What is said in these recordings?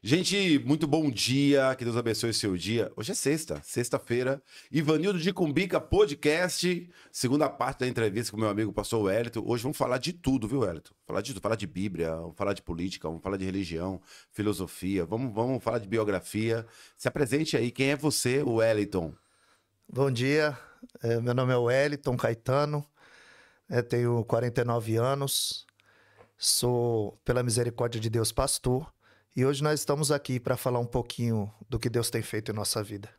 Gente, muito bom dia, que Deus abençoe o seu dia. Hoje é sexta-feira. Ivanildo de Cumbica Podcast, segunda parte da entrevista com meu amigo pastor Wellington. Hoje vamos falar de tudo, viu, Wellington? Falar de tudo, falar de Bíblia, vamos falar de política, vamos falar de religião, filosofia, vamos falar de biografia. Se apresente aí, quem é você, Wellington? Bom dia, meu nome é Wellington Caetano, tenho 49 anos, sou, pela misericórdia de Deus, pastor, e hoje nós estamos aqui para falar um pouquinho do que Deus tem feito em nossa vida.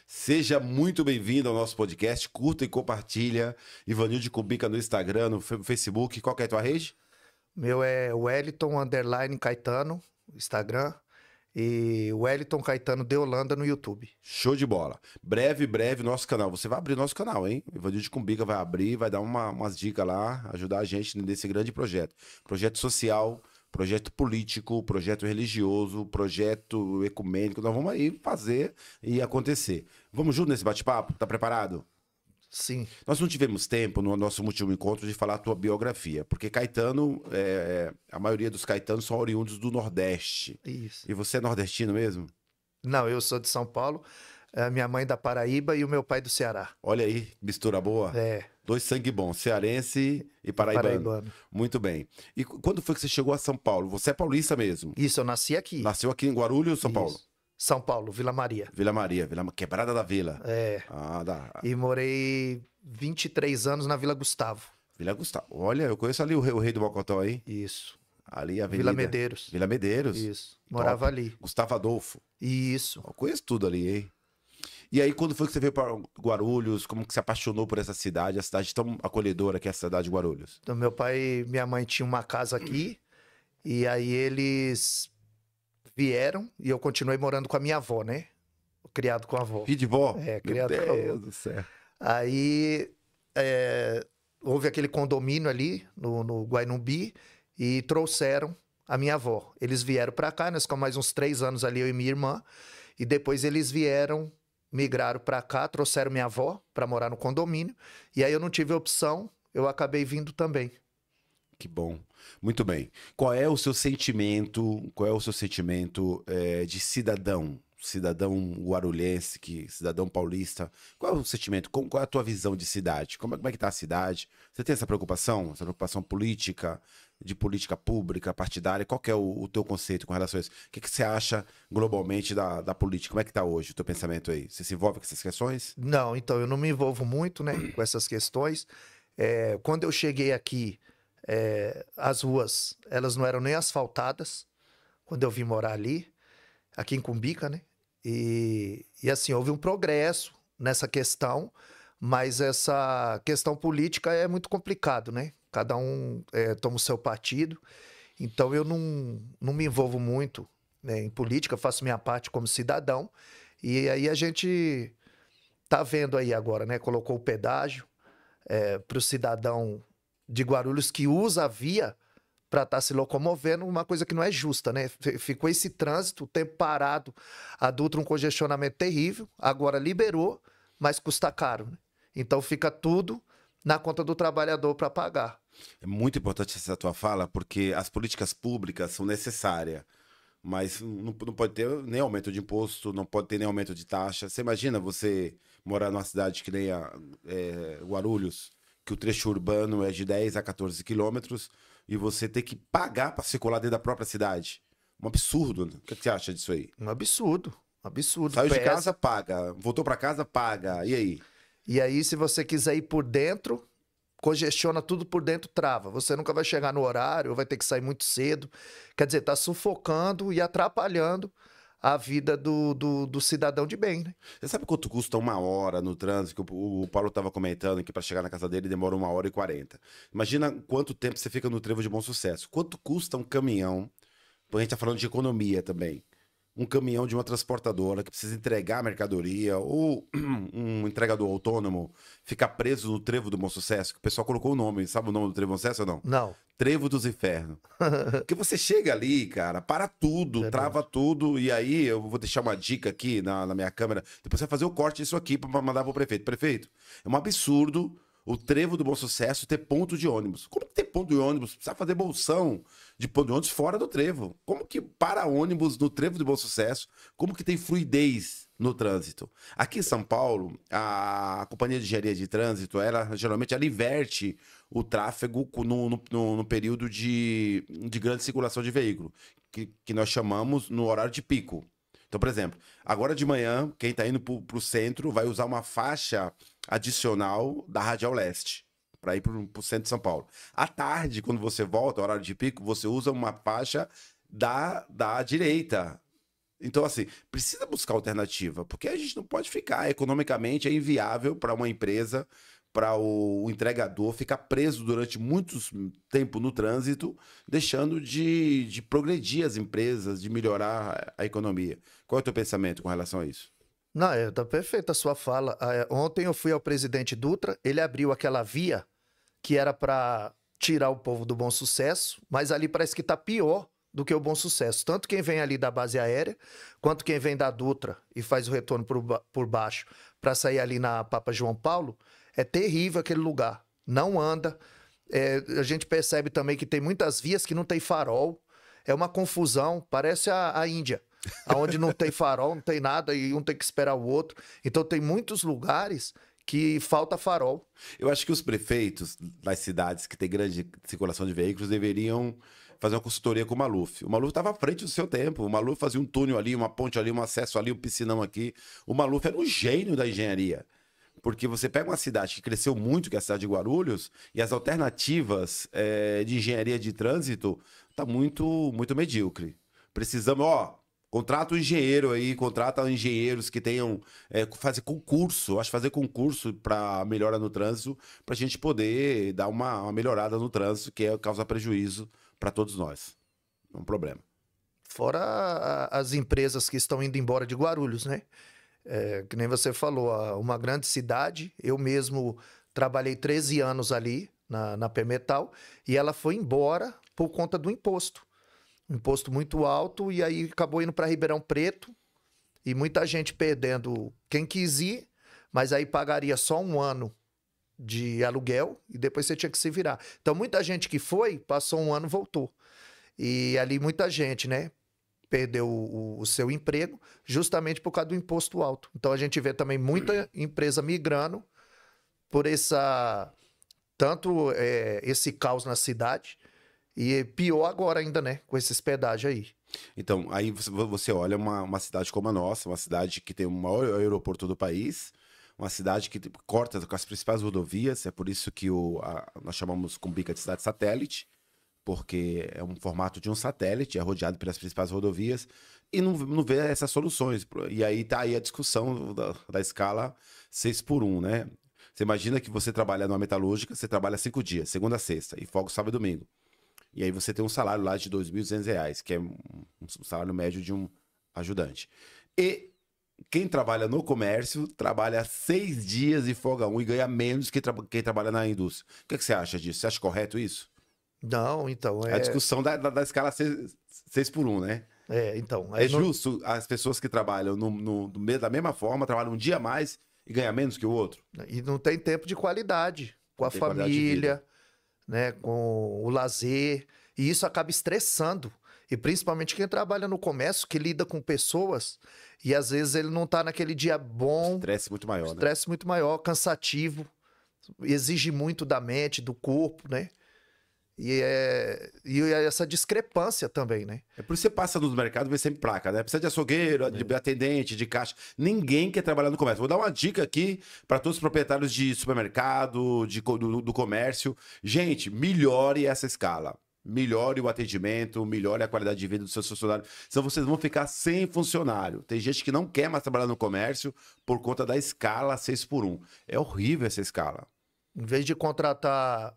Seja muito bem-vindo ao nosso podcast, curta e compartilha. Ivanildo de Cumbica no Instagram, no Facebook, qual que é a tua rede? Meu é Wellington_Caetano, Instagram, e Wellington Caetano de Holanda no YouTube. Show de bola. Breve, nosso canal. Você vai abrir nosso canal, hein? O Ivanildo de Cumbica vai abrir, vai dar umas dicas lá, ajudar a gente nesse grande projeto. Projeto social, projeto político, projeto religioso, projeto ecumênico. Nós vamos aí fazer e acontecer. Vamos junto nesse bate-papo? Tá preparado? Sim. Nós não tivemos tempo no nosso último encontro de falar a tua biografia, porque Caetano, a maioria dos Caetanos são oriundos do Nordeste. Isso. E você é nordestino mesmo? Não, eu sou de São Paulo, minha mãe da Paraíba e o meu pai do Ceará. Olha aí, mistura boa. É. Dois sangue bons, cearense e paraibano. Muito bem. E quando foi que você chegou a São Paulo? Você é paulista mesmo? Isso, eu nasci aqui. Nasceu aqui em Guarulhos, São Paulo? São Paulo, Vila Maria. Vila Maria, Quebrada da Vila. É. E morei 23 anos na Vila Gustavo. Vila Gustavo. Olha, eu conheço ali o Rei do Mocotó aí. Isso. Ali a Avenida. Vila Medeiros. Vila Medeiros. Isso. Morava ali. Gustavo Adolfo. Isso. Eu conheço tudo ali, hein? E aí, quando foi que você veio para Guarulhos? Como que se apaixonou por essa cidade? A cidade tão acolhedora que é a cidade de Guarulhos. Então, meu pai e minha mãe tinham uma casa aqui. E aí eles vieram e eu continuei morando com a minha avó, né? Criado com a avó. Filho de vó? É, criado com a avó. Meu Deus do céu. Aí houve aquele condomínio ali no Guainumbi e trouxeram a minha avó. Eles vieram para cá, nós ficamos mais uns 3 anos ali, eu e minha irmã. E depois eles migraram para cá, trouxeram minha avó para morar no condomínio. E aí eu não tive opção, eu acabei vindo também. Que bom. Muito bem. Qual é o seu sentimento de cidadão? Cidadão guarulhense, cidadão paulista. Qual é o sentimento? Qual é a tua visão de cidade? Como é que tá a cidade? Você tem essa preocupação política, de política pública, partidária? Qual que é o teu conceito com relação a isso? O que você acha globalmente da política? Como é que tá hoje o teu pensamento aí? Você se envolve com essas questões? Não, então eu não me envolvo muito, né, com essas questões. Quando eu cheguei aqui, as ruas, elas não eram nem asfaltadas, quando eu vim morar ali, aqui em Cumbica, né? E assim, houve um progresso nessa questão, mas essa questão política é muito complicado, né? Cada um toma o seu partido, então eu não me envolvo muito, né, em política, faço minha parte como cidadão, e aí a gente tá vendo aí agora, né? Colocou o pedágio para o cidadão de Guarulhos que usa a via para estar se locomovendo, uma coisa que não é justa, né? Ficou esse trânsito, o tempo parado, a Dutra um congestionamento terrível, agora liberou, mas custa caro, né? Então fica tudo na conta do trabalhador para pagar. É muito importante essa tua fala, porque as políticas públicas são necessárias, mas não pode ter nem aumento de imposto, não pode ter nem aumento de taxa. Você imagina você morar numa cidade que nem Guarulhos, que o trecho urbano é de 10 a 14 quilômetros, e você ter que pagar para circular dentro da própria cidade. Um absurdo. O que você acha disso aí? Um absurdo. Saiu de casa, paga. Voltou para casa, paga. E aí? E aí, se você quiser ir por dentro, congestiona tudo por dentro, trava. Você nunca vai chegar no horário, ou vai ter que sair muito cedo. Quer dizer, tá sufocando e atrapalhando a vida do cidadão de bem, né? Você sabe quanto custa 1 hora no trânsito? O Paulo estava comentando que para chegar na casa dele demora 1 hora e 40. Imagina quanto tempo você fica no Trevo de Bom Sucesso. Quanto custa um caminhão? A gente está falando de economia também. Um caminhão de uma transportadora que precisa entregar a mercadoria, ou um entregador autônomo ficar preso no Trevo do Bom Sucesso, que o pessoal colocou o nome. Sabe o nome do Trevo do Bom Sucesso ou não? Não. Trevo dos Infernos. Porque você chega ali, cara, para tudo, trava tudo, e aí eu vou deixar uma dica aqui na minha câmera, depois você vai fazer o corte disso aqui para mandar pro prefeito. Prefeito, é um absurdo o Trevo do Bom Sucesso ter ponto de ônibus. Como que tem ponto de ônibus? Precisa fazer bolsão de ponto de ônibus fora do Trevo. Como que para ônibus no Trevo do Bom Sucesso? Como que tem fluidez no trânsito? Aqui em São Paulo, a Companhia de Engenharia de Trânsito, geralmente ela inverte o tráfego no período de grande circulação de veículo, que nós chamamos no horário de pico. Então, por exemplo, agora de manhã, quem está indo para o centro vai usar uma faixa adicional da Radial Leste para ir para o centro de São Paulo. À tarde, quando você volta, horário de pico, você usa uma faixa da direita. Então, assim, precisa buscar alternativa, porque a gente não pode ficar economicamente, é inviável para uma empresa, para o entregador ficar preso durante muito tempo no trânsito, deixando de progredir as empresas, de melhorar a economia. Qual é o teu pensamento com relação a isso? Não, tá perfeita a sua fala. Ontem eu fui ao presidente Dutra, ele abriu aquela via que era para tirar o povo do Bom Sucesso, mas ali parece que está pior do que o Bom Sucesso. Tanto quem vem ali da base aérea, quanto quem vem da Dutra e faz o retorno por baixo para sair ali na Papa João Paulo, é terrível aquele lugar. Não anda. A gente percebe também que tem muitas vias que não tem farol. É uma confusão, parece a Índia, onde não tem farol, não tem nada e um tem que esperar o outro. Então tem muitos lugares que falta farol. Eu acho que os prefeitos das cidades que têm grande circulação de veículos deveriam fazer uma consultoria com o Maluf. O Maluf estava à frente do seu tempo. O Maluf fazia um túnel ali, uma ponte ali, um acesso ali, um piscinão aqui. O Maluf era um gênio da engenharia. Porque você pega uma cidade que cresceu muito, que é a cidade de Guarulhos, e as alternativas de engenharia de trânsito tá muito medíocre. Precisamos, contrata um engenheiro aí, contrata engenheiros que tenham, fazer concurso para melhora no trânsito, para a gente poder dar uma melhorada no trânsito, que causa prejuízo para todos nós. É um problema. Fora as empresas que estão indo embora de Guarulhos, né? Que nem você falou, uma grande cidade. Eu mesmo trabalhei 13 anos ali na Pemetal e ela foi embora por conta do imposto. Um imposto muito alto e aí acabou indo para Ribeirão Preto e muita gente perdendo quem quis ir, mas aí pagaria só um ano de aluguel e depois você tinha que se virar. Então muita gente que foi, passou um ano, voltou. E ali muita gente, né? Perdeu o seu emprego justamente por causa do imposto alto. Então a gente vê também muita empresa migrando por esse caos na cidade e pior agora ainda, né, com esses pedágios aí. Então, aí você olha uma cidade como a nossa, uma cidade que tem o maior aeroporto do país, uma cidade que corta com as principais rodovias, é por isso que nós chamamos Cumbica de cidade satélite, porque é um formato de um satélite, é rodeado pelas principais rodovias, e não vê essas soluções. E aí tá aí a discussão da escala 6x1, né? Você imagina que você trabalha numa metalúrgica, você trabalha 5 dias, segunda a sexta, e folga sábado e domingo. E aí você tem um salário lá de R$ 2.200, que é um salário médio de um ajudante. E quem trabalha no comércio trabalha 6 dias e folga 1 e ganha menos que quem trabalha na indústria. O que você acha disso? Você acha correto isso? Não, então... A discussão da escala 6x1, né? Então... É justo as pessoas que trabalham da mesma forma, trabalham um dia a mais e ganham menos que o outro? E não tem tempo de qualidade com a família, né? Com o lazer. E isso acaba estressando. E principalmente quem trabalha no comércio, que lida com pessoas, e às vezes ele não tá naquele dia bom. Estresse muito maior, né? Estresse muito maior, cansativo, exige muito da mente, do corpo, né? E essa discrepância também, né? É por isso que você passa nos mercados e vê sempre placa, né? Precisa de açougueiro, de atendente, de caixa. Ninguém quer trabalhar no comércio. Vou dar uma dica aqui para todos os proprietários de supermercado, do comércio. Gente, melhore essa escala. Melhore o atendimento, melhore a qualidade de vida dos seus funcionários. Senão vocês vão ficar sem funcionário. Tem gente que não quer mais trabalhar no comércio por conta da escala 6x1. É horrível essa escala. Em vez de contratar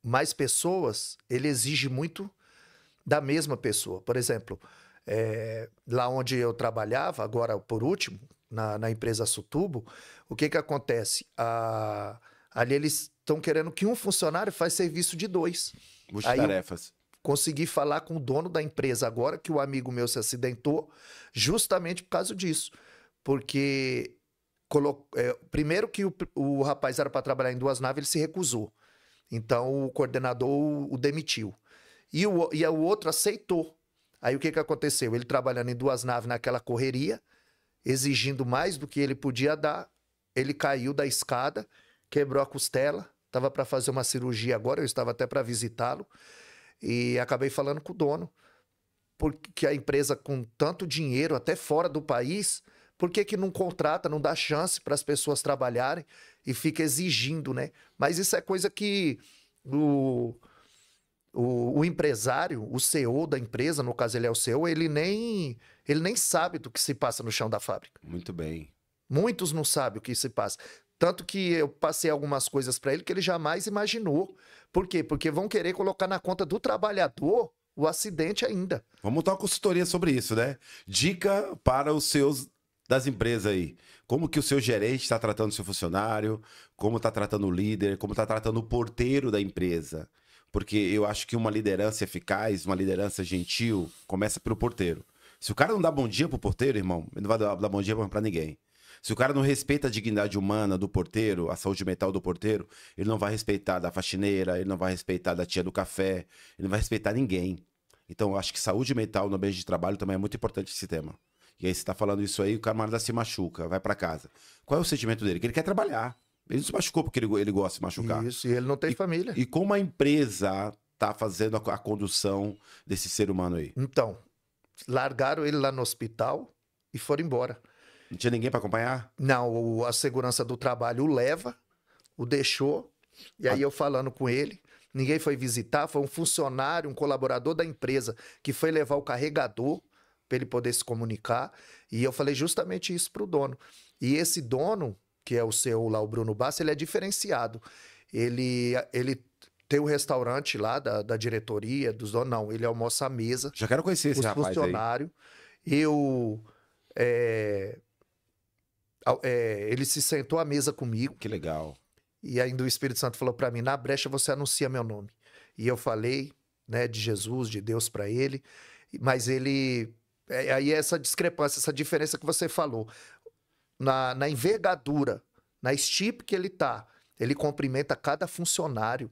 mais pessoas, ele exige muito da mesma pessoa. Por exemplo, lá onde eu trabalhava, agora por último, na empresa Sutubo, o que acontece? Ali eles estão querendo que um funcionário faz serviço de 2. Multitarefas. Consegui falar com o dono da empresa agora, que o amigo meu se acidentou, justamente por causa disso. Porque Primeiro que o rapaz era para trabalhar em 2 naves, ele se recusou. Então o coordenador o demitiu. E o outro aceitou. Aí o que aconteceu? Ele trabalhando em 2 naves naquela correria, exigindo mais do que ele podia dar, ele caiu da escada, quebrou a costela, estava para fazer uma cirurgia agora, eu estava até para visitá-lo, e acabei falando com o dono, porque a empresa com tanto dinheiro, até fora do país, por que não contrata, não dá chance para as pessoas trabalharem e fica exigindo, né? Mas isso é coisa que o empresário, o CEO da empresa, no caso ele é o CEO, ele nem sabe do que se passa no chão da fábrica. Muito bem. Muitos não sabem o que se passa. Tanto que eu passei algumas coisas para ele que ele jamais imaginou. Por quê? Porque vão querer colocar na conta do trabalhador o acidente ainda. Vamos montar uma consultoria sobre isso, né? Dica para os seus das empresas aí. Como que o seu gerente está tratando o seu funcionário, como está tratando o líder, como está tratando o porteiro da empresa. Porque eu acho que uma liderança eficaz, uma liderança gentil, começa pelo porteiro. Se o cara não dá bom dia pro porteiro, irmão, ele não vai dar bom dia para ninguém. Se o cara não respeita a dignidade humana do porteiro, a saúde mental do porteiro, ele não vai respeitar da faxineira, ele não vai respeitar da tia do café, ele não vai respeitar ninguém. Então, eu acho que saúde mental no ambiente de trabalho também é muito importante esse tema. E aí você tá falando isso aí, o camarada se machuca, vai para casa. Qual é o sentimento dele? Que ele quer trabalhar. Ele não se machucou porque ele gosta de se machucar. Isso, e ele não tem família. E como a empresa tá fazendo a condução desse ser humano aí? Então, largaram ele lá no hospital e foram embora. Não tinha ninguém para acompanhar? Não, a segurança do trabalho o leva, o deixou, e aí eu falando com ele, ninguém foi visitar, foi um funcionário, um colaborador da empresa que foi levar o carregador para ele poder se comunicar, e eu falei justamente isso para o dono. E esse dono, que é o CEO lá, o Bruno Bassi, ele é diferenciado. Ele tem um restaurante lá da diretoria, dos donos, não, ele almoça à mesa. Já quero conhecer esse rapaz aí. Funcionário. Ele se sentou à mesa comigo. Que legal. E ainda o Espírito Santo falou para mim, na brecha você anuncia meu nome. E eu falei, né, de Jesus, de Deus para ele, mas ele... Aí essa discrepância, essa diferença que você falou. Na envergadura, na estipe que ele tá, ele cumprimenta cada funcionário.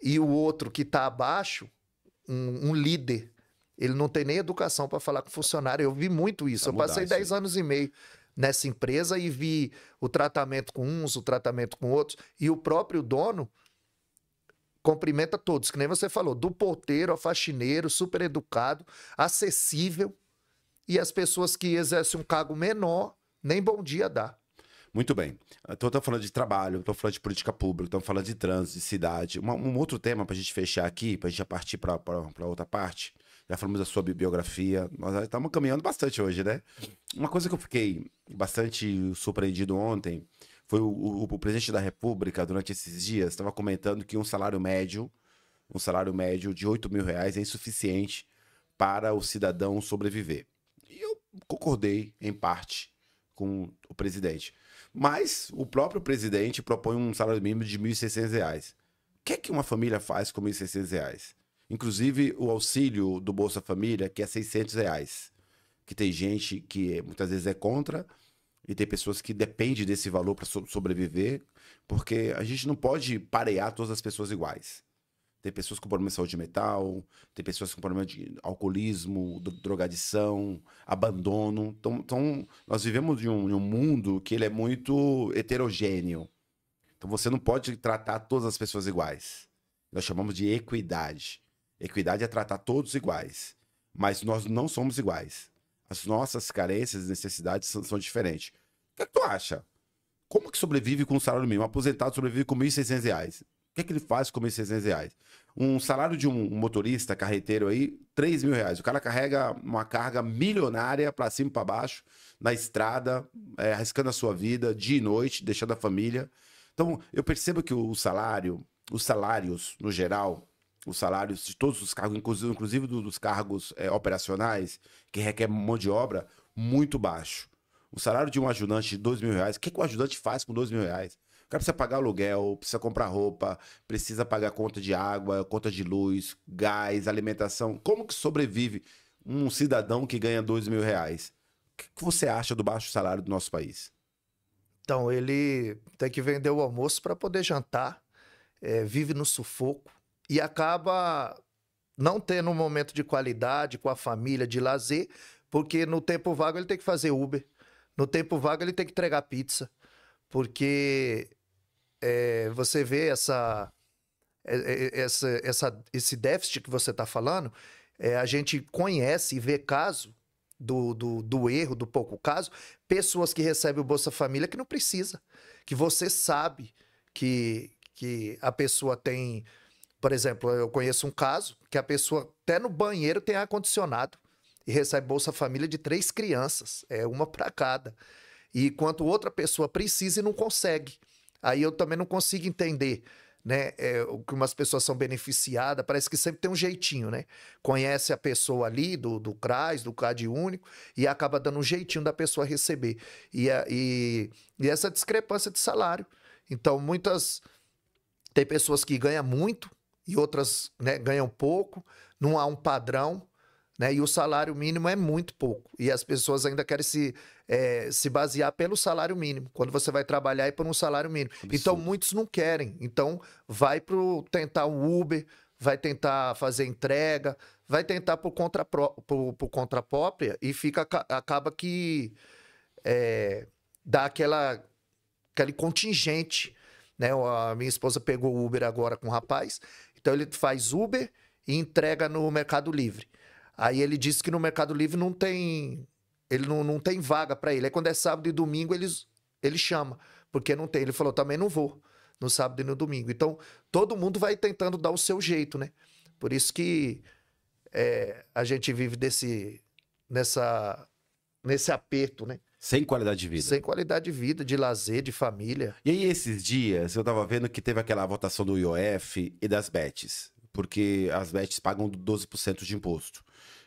E o outro que tá abaixo, um líder, ele não tem nem educação para falar com funcionário. Eu vi muito isso. Eu passei 10 anos e meio nessa empresa e vi o tratamento com uns, o tratamento com outros. E o próprio dono cumprimenta todos, que nem você falou, do porteiro ao faxineiro, super educado, acessível. E as pessoas que exercem um cargo menor, nem bom dia dá. Muito bem. Então, estou falando de trabalho, estou falando de política pública, estamos falando de trânsito, de cidade. Um outro tema para a gente fechar aqui, para a gente já partir para outra parte. Já falamos da sua biografia. Nós estamos caminhando bastante hoje, né? Uma coisa que eu fiquei bastante surpreendido ontem foi o presidente da República, durante esses dias, estava comentando que um salário médio de R$8.000 é insuficiente para o cidadão sobreviver. E eu concordei, em parte, com o presidente. Mas o próprio presidente propõe um salário mínimo de R$1.600. O que é que uma família faz com R$1.600? Inclusive o auxílio do Bolsa Família, que é R$600. Que tem gente que muitas vezes é contra e tem pessoas que dependem desse valor para sobreviver, porque a gente não pode parear todas as pessoas iguais. Tem pessoas com problema de saúde mental, tem pessoas com problema de alcoolismo, drogadição, abandono. Então nós vivemos em um mundo que ele é muito heterogêneo. Então você não pode tratar todas as pessoas iguais. Nós chamamos de equidade. Equidade é tratar todos iguais. Mas nós não somos iguais. As nossas carências e necessidades são diferentes. O que é que tu acha? Como que sobrevive com um salário mínimo? Um aposentado sobrevive com R$1.600. O que é que ele faz com R$1.600? Um salário de um motorista carreteiro aí, R$3.000. O cara carrega uma carga milionária para cima e para baixo, na estrada, arriscando a sua vida, dia e noite, deixando a família. Então, eu percebo que os salários, no geral, os salários de todos os cargos, inclusive dos cargos operacionais, que requer mão de obra, muito baixo. O salário de um ajudante de R$2.000, o que o ajudante faz com R$2.000? O cara precisa pagar aluguel, precisa comprar roupa, precisa pagar conta de água, conta de luz, gás, alimentação. Como que sobrevive um cidadão que ganha R$2.000? O que você acha do baixo salário do nosso país? Então, ele tem que vender o almoço para poder jantar, vive no sufoco e acaba não tendo um momento de qualidade com a família, de lazer, porque no tempo vago ele tem que fazer Uber, no tempo vago ele tem que entregar pizza, porque você vê esse déficit que você está falando, a gente conhece e vê caso do erro, do pouco caso, pessoas que recebem o Bolsa Família que não precisa, que você sabe que a pessoa tem. Por exemplo, eu conheço um caso que a pessoa até no banheiro tem ar-condicionado e recebe Bolsa Família de 3 crianças, uma para cada. E enquanto outra pessoa precisa e não consegue. Aí eu também não consigo entender, né? O que umas pessoas são beneficiadas, parece que sempre tem um jeitinho, né? Conhece a pessoa ali do CRAS, do CAD único, e acaba dando um jeitinho da pessoa receber. E essa discrepância de salário. Então, tem pessoas que ganham muito e outras, né, ganham pouco, não há um padrão, né? E o salário mínimo é muito pouco. E as pessoas ainda querem se basear pelo salário mínimo. Quando você vai trabalhar é por um salário mínimo. Absurdo. Então, muitos não querem. Então, vai tentar um Uber, vai tentar fazer entrega, vai tentar por conta própria e acaba que dá aquele contingente, né? A minha esposa pegou o Uber agora com o rapaz, então ele faz Uber e entrega no Mercado Livre. Aí ele disse que no Mercado Livre não tem vaga para ele. Aí quando é sábado e domingo ele chama, porque não tem. Ele falou, também não vou no sábado e no domingo. Então todo mundo vai tentando dar o seu jeito, né? Por isso que a gente vive nesse aperto, né? Sem qualidade de vida. Sem qualidade de vida, de lazer, de família. E aí, esses dias, eu tava vendo que teve aquela votação do IOF e das bets, porque as bets pagam 12% de imposto.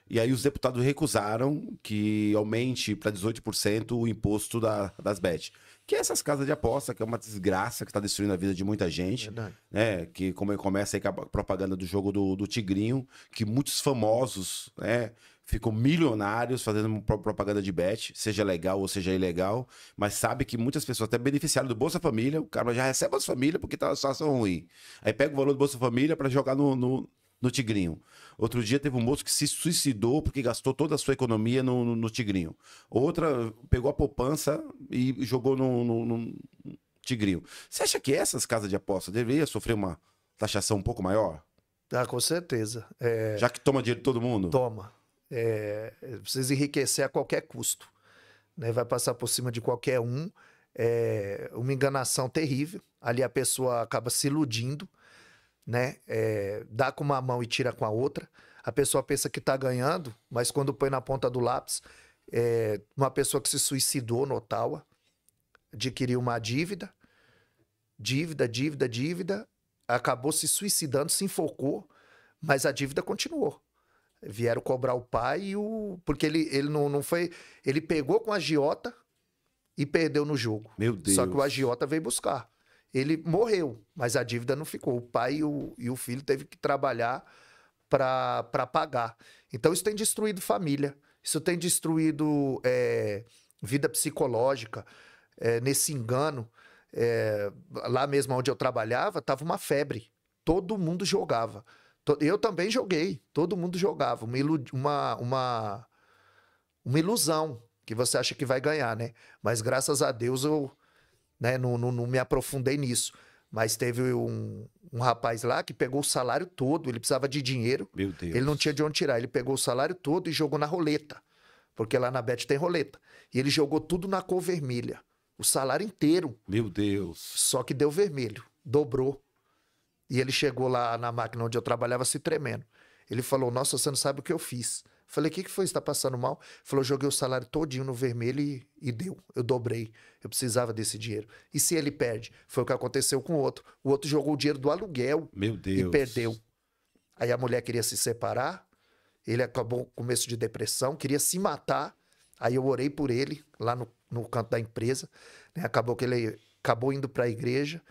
E aí os deputados recusaram que aumente para 18% o imposto das bets. Que é essas casas de aposta, que é uma desgraça, que está destruindo a vida de muita gente. Verdade. Né? Que como começa aí com a propaganda do jogo do Tigrinho, que muitos famosos, né, ficam milionários fazendo propaganda de bet, seja legal ou seja ilegal, mas sabe que muitas pessoas até beneficiaram do Bolsa Família, o cara já recebe Bolsa Família porque tá na situação ruim. Aí pega o valor do Bolsa Família para jogar no Tigrinho. Outro dia teve um moço que se suicidou porque gastou toda a sua economia no Tigrinho. Outra pegou a poupança e jogou no Tigrinho. Você acha que essas casas de aposta deveriam sofrer uma taxação um pouco maior? Ah, com certeza. Já que toma dinheiro de todo mundo? Toma. Precisa enriquecer a qualquer custo, né? Vai passar por cima de qualquer um. Uma enganação terrível. Ali a pessoa acaba se iludindo, né? Dá com uma mão e tira com a outra. A pessoa pensa que está ganhando, mas quando põe na ponta do lápis, uma pessoa que se suicidou no Ottawa, adquiriu uma dívida, acabou se suicidando, se enfocou, mas a dívida continuou. Vieram cobrar o pai porque ele não foi. Ele pegou com a agiota e perdeu no jogo. Meu Deus. Só que o agiota veio buscar. Ele morreu, mas a dívida não ficou. O pai e o filho teve que trabalhar para pagar. Então isso tem destruído família. Isso tem destruído vida psicológica. Nesse engano. Lá mesmo onde eu trabalhava, tava uma febre. Todo mundo jogava. Eu também joguei, todo mundo jogava. Uma ilusão que você acha que vai ganhar, né? Mas graças a Deus eu, né, não me aprofundei nisso. Mas teve um rapaz lá que pegou o salário todo, ele precisava de dinheiro. Meu Deus. Ele não tinha de onde tirar. Ele pegou o salário todo e jogou na roleta. Porque lá na Bet tem roleta. E ele jogou tudo na cor vermelha. O salário inteiro. Meu Deus. Só que deu vermelho. Dobrou. E ele chegou lá na máquina onde eu trabalhava se tremendo. Ele falou, nossa, você não sabe o que eu fiz. Falei, o que foi? Você tá passando mal? Ele falou, joguei o salário todinho no vermelho e deu. Eu dobrei. Eu precisava desse dinheiro. E se ele perde? Foi o que aconteceu com o outro. O outro jogou o dinheiro do aluguel. Meu Deus. E perdeu. Aí a mulher queria se separar. Ele acabou com começo de depressão. Queria se matar. Aí eu orei por ele lá no canto da empresa. Né? Acabou que ele acabou indo para a igreja.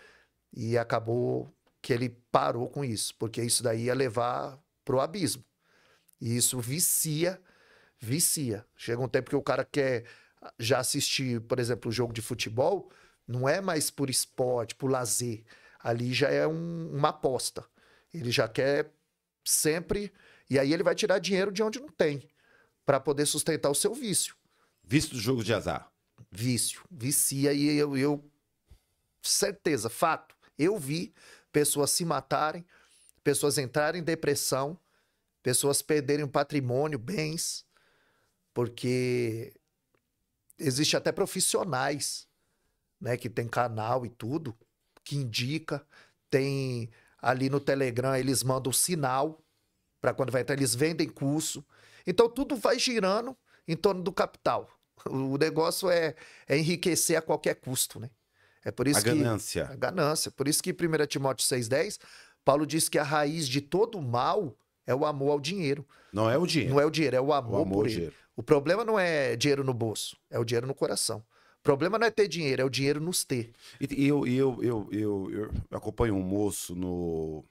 E acabou que ele parou com isso. Porque isso daí ia levar pro abismo. E isso vicia. Chega um tempo que o cara quer já assistir, por exemplo, um jogo de futebol, Não é mais por esporte, por lazer. Ali já é uma aposta. Ele já quer sempre... E aí ele vai tirar dinheiro de onde não tem, para poder sustentar o seu vício. Vício do jogo de azar. Vício. Vicia e eu... Certeza, fato. Eu vi pessoas se matarem, pessoas entrarem em depressão, pessoas perderem patrimônio, bens, porque existe até profissionais, né, que tem canal e tudo, que indica, tem ali no Telegram, eles mandam sinal para quando vai entrar, eles vendem curso. Então tudo vai girando em torno do capital. O negócio é enriquecer a qualquer custo, né? É por isso A ganância. A ganância. Por isso que 1 Timóteo 6,10, Paulo diz que a raiz de todo mal é o amor ao dinheiro. Não é o dinheiro. Não é o dinheiro, é o O amor amor por ao ele. dinheiro. O problema não é dinheiro no bolso, é o dinheiro no coração. O problema não é ter dinheiro, é o dinheiro nos ter. E eu acompanho um moço no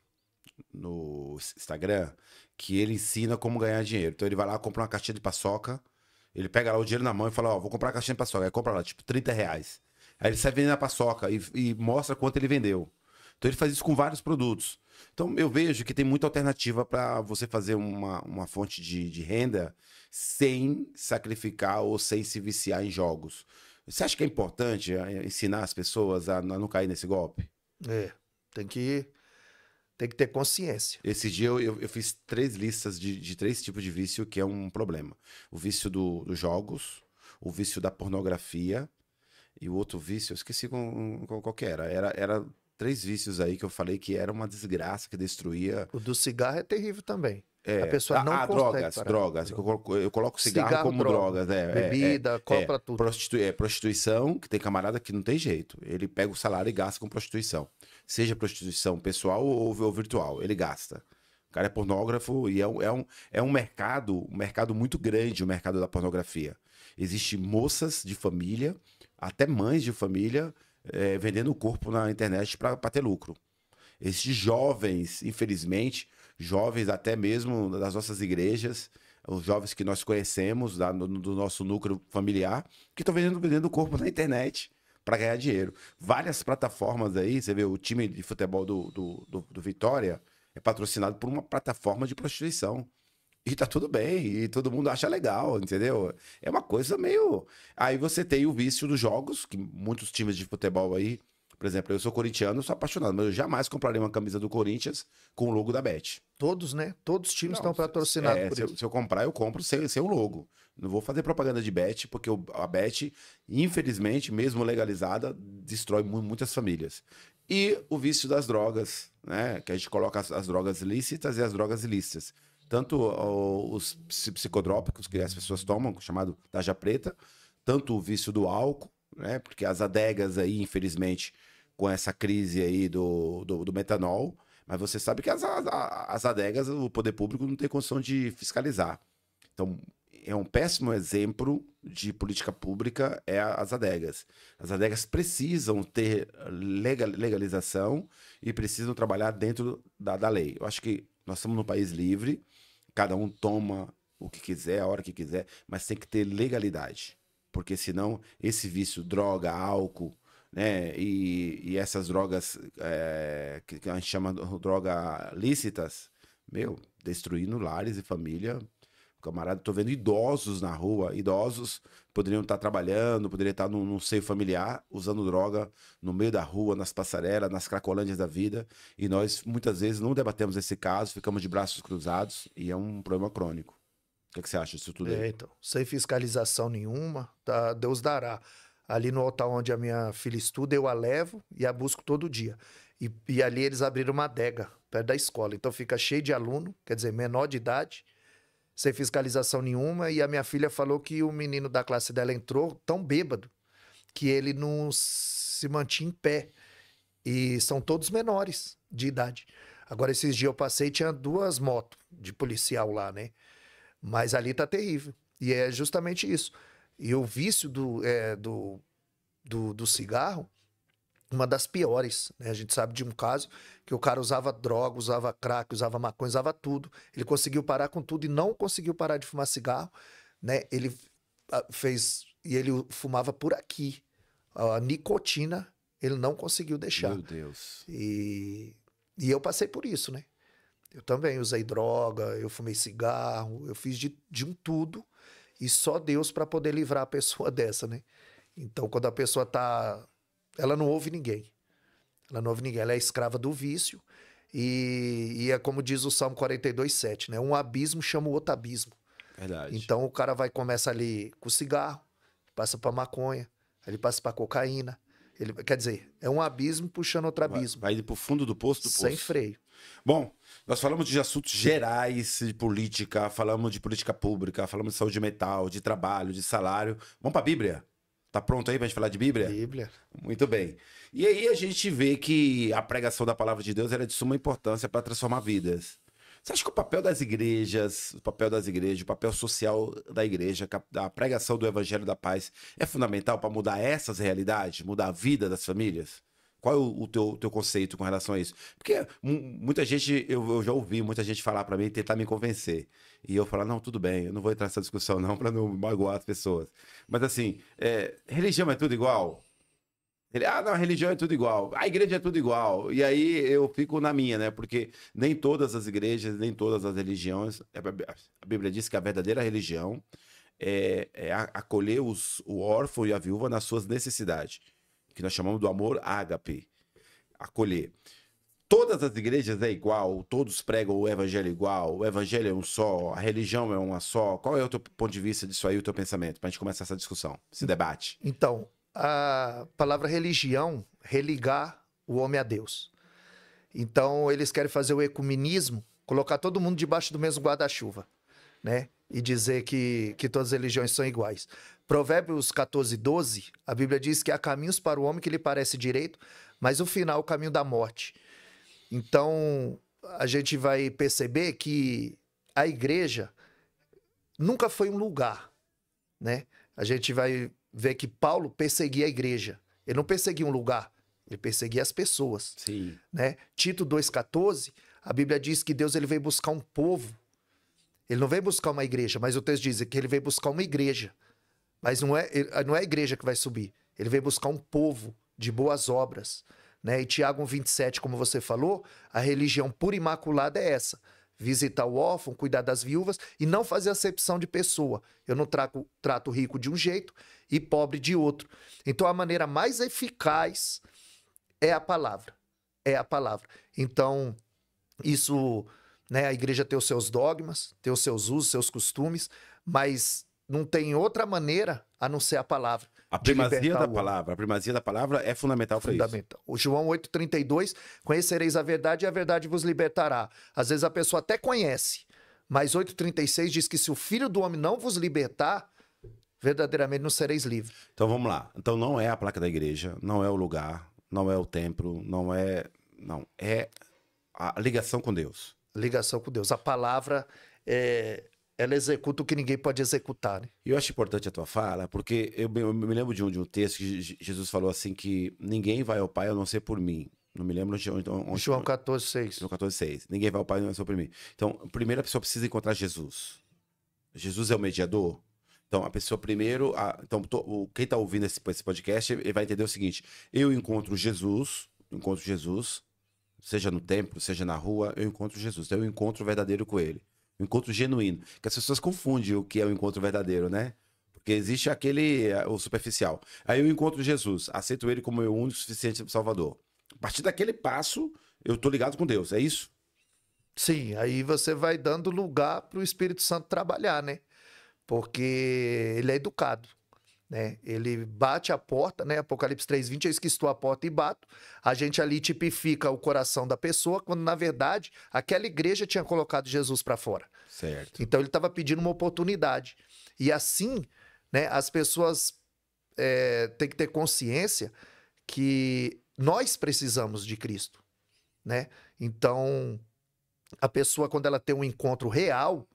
Instagram que ele ensina como ganhar dinheiro. Então ele vai lá, compra uma caixinha de paçoca, ele pega lá o dinheiro na mão e fala, ó, vou comprar uma caixinha de paçoca. Aí compra lá, tipo, R$ 30. Aí ele sai vendendo a paçoca e mostra quanto ele vendeu. Então ele faz isso com vários produtos. Então eu vejo que tem muita alternativa para você fazer uma fonte de renda sem sacrificar ou sem se viciar em jogos. Você acha que é importante ensinar as pessoas a não cair nesse golpe? Tem que ter consciência. Esse dia eu fiz 3 listas de 3 tipos de vício que é um problema. O vício dos jogos, o vício da pornografia e o outro vício, eu esqueci qual que era. Era 3 vícios aí que eu falei que era uma desgraça, que destruía. O do cigarro é terrível também. A pessoa não consegue parar. Drogas. Eu coloco cigarro como drogas. Bebida, compra tudo. Prostituição, que tem camarada que não tem jeito. Ele pega o salário e gasta com prostituição. Seja prostituição pessoal ou virtual, ele gasta. O cara é pornógrafo e é um mercado muito grande, o mercado da pornografia. Existem moças de família, até mães de família, vendendo o corpo na internet para ter lucro. Esses jovens, infelizmente, jovens até mesmo das nossas igrejas, os jovens que nós conhecemos do nosso núcleo familiar, que estão vendendo o corpo na internet para ganhar dinheiro. Várias plataformas aí, você vê o time de futebol do Vitória é patrocinado por uma plataforma de prostituição. E tá tudo bem, e todo mundo acha legal, entendeu? É uma coisa meio... Aí você tem o vício dos jogos, que muitos times de futebol aí... Por exemplo, eu sou corintiano, eu sou apaixonado, mas eu jamais compraria uma camisa do Corinthians com o logo da Bet. Todos, né? Todos os times estão patrocinados por isso. Se eu comprar, eu compro sem o logo. Não vou fazer propaganda de Bet, porque a Bet, infelizmente, mesmo legalizada, destrói muitas famílias. E o vício das drogas, né? Que a gente coloca as drogas lícitas e as drogas ilícitas. Tanto os psicodrópicos que as pessoas tomam, chamado tarja preta, tanto o vício do álcool, né? Porque as adegas aí, infelizmente, com essa crise aí do metanol, mas você sabe que as adegas, o poder público não tem condição de fiscalizar. Então, é um péssimo exemplo de política pública as adegas. As adegas precisam ter legalização e precisam trabalhar dentro da lei. Eu acho que nós estamos num país livre, cada um toma o que quiser, a hora que quiser, mas tem que ter legalidade. Porque senão esse vício, droga, álcool, né, e essas drogas que a gente chama de droga lícitas, destruindo lares e família. Camarada, tô vendo idosos na rua, idosos poderiam estar trabalhando, poderiam estar num seio familiar, usando droga no meio da rua, nas passarelas, nas cracolândias da vida, e nós muitas vezes não debatemos esse caso, ficamos de braços cruzados, e é um problema crônico. O que você acha disso tudo aí? Então, sem fiscalização nenhuma, tá, Deus dará. Ali no altar onde a minha filha estuda, eu a levo e a busco todo dia. E ali eles abriram uma adega, perto da escola. Então fica cheio de aluno, quer dizer, menor de idade, sem fiscalização nenhuma. E a minha filha falou que o menino da classe dela entrou tão bêbado que ele não se mantinha em pé. E são todos menores de idade. Agora, esses dias eu passei e tinha 2 motos de policial lá, né? Mas ali tá terrível. E é justamente isso. E o vício do cigarro, uma das piores, né? A gente sabe de um caso que o cara usava droga, usava crack, usava maconha, usava tudo. Ele conseguiu parar com tudo e não conseguiu parar de fumar cigarro, né? Ele fumava por aqui, A nicotina, ele não conseguiu deixar. Meu Deus. E eu passei por isso, né? Eu também usei droga, eu fumei cigarro, eu fiz de um tudo. E só Deus para poder livrar a pessoa dessa, né? Então, quando a pessoa tá... Ela não ouve ninguém. Ela não ouve ninguém. Ela é escrava do vício. E é como diz o Salmo 42:7, né? Um abismo chama o outro abismo. Verdade. Então, o cara começa ali com cigarro, passa pra maconha, aí ele passa pra cocaína. Quer dizer, é um abismo puxando outro abismo. Vai pro fundo do poço do poço. Sem freio. Bom, nós falamos de assuntos gerais de política, falamos de política pública, falamos de saúde mental, de trabalho, de salário. Vamos pra Bíblia? Tá pronto aí pra gente falar de Bíblia? Bíblia. Muito bem. E aí a gente vê que a pregação da palavra de Deus era de suma importância para transformar vidas. Você acha que o papel das igrejas, o papel social da igreja, a pregação do Evangelho da Paz é fundamental para mudar essas realidades, mudar a vida das famílias? Qual é o teu conceito com relação a isso? Porque muita gente, eu já ouvi muita gente falar para mim, tentar me convencer. E eu falar, não, tudo bem, eu não vou entrar nessa discussão não, para não magoar as pessoas. Mas assim, religião é tudo igual? Não, a religião é tudo igual, a igreja é tudo igual. E aí eu fico na minha, né? Porque nem todas as igrejas, nem todas as religiões. A Bíblia diz que a verdadeira religião é acolher o órfão e a viúva nas suas necessidades, que nós chamamos do amor ágape. Acolher. Todas as igrejas é igual, todos pregam o evangelho igual, o evangelho é um só, a religião é uma só. Qual é o teu ponto de vista disso aí, o teu pensamento? Pra gente começar essa discussão, esse debate. Então, a palavra religião, religar o homem a Deus. Então, eles querem fazer o ecumenismo, colocar todo mundo debaixo do mesmo guarda-chuva, né? E dizer que todas as religiões são iguais. Provérbios 14:12, a Bíblia diz que há caminhos para o homem que lhe parece direito, mas o final é o caminho da morte. Então, a gente vai perceber que a igreja nunca foi um lugar, né? A gente vai ver que Paulo perseguia a igreja. Ele não perseguia um lugar, ele perseguia as pessoas. Sim. Né? Tito 2,14, a Bíblia diz que Deus ele veio buscar um povo. Ele não veio buscar uma igreja, mas o texto diz que ele veio buscar uma igreja. Mas não é a igreja que vai subir. Ele veio buscar um povo de boas obras. Né? E Tiago 1,27, como você falou, a religião pura e imaculada é essa. Visitar o órfão, cuidar das viúvas e não fazer acepção de pessoa. Eu não trato rico de um jeito e pobre de outro. Então a maneira mais eficaz é a palavra. É a palavra. Então, isso, né, a igreja tem os seus dogmas, tem os seus usos, seus costumes, mas não tem outra maneira a não ser a palavra. A primazia da palavra é fundamental para isso. Fundamental. O João 8,32, conhecereis a verdade e a verdade vos libertará. Às vezes a pessoa até conhece, mas 8,36 diz que se o Filho do Homem não vos libertar, verdadeiramente não sereis livres. Então vamos lá. Então não é a placa da igreja, não é o lugar, não é o templo, não é a ligação com Deus. Ligação com Deus. A palavra, ela executa o que ninguém pode executar, né? E eu acho importante a tua fala, porque eu me lembro de um texto que Jesus falou assim que ninguém vai ao Pai a não ser por mim. Não me lembro onde João 14,6. João 14,6. Ninguém vai ao Pai a não ser por mim. Então, primeiro a pessoa precisa encontrar Jesus. Jesus é o mediador. Então, a pessoa primeiro... quem está ouvindo esse podcast, ele vai entender o seguinte. Eu encontro Jesus, seja no templo, seja na rua, eu encontro Jesus. Então, eu encontro verdadeiro com ele. Um encontro genuíno. Que as pessoas confundem o que é o encontro verdadeiro, né? Porque existe o superficial. Aí eu encontro Jesus, aceito ele como meu único suficiente Salvador. A partir daquele passo, eu tô ligado com Deus, é isso? Sim, aí você vai dando lugar para o Espírito Santo trabalhar, né? Porque ele é educado, né? Ele bate a porta, né? Apocalipse 3:20, eu estou a porta e bato. A gente ali tipifica o coração da pessoa, quando na verdade aquela igreja tinha colocado Jesus para fora. Certo. Então ele estava pedindo uma oportunidade. E assim, né? As pessoas têm que ter consciência que nós precisamos de Cristo, né? Então a pessoa, quando ela tem um encontro real,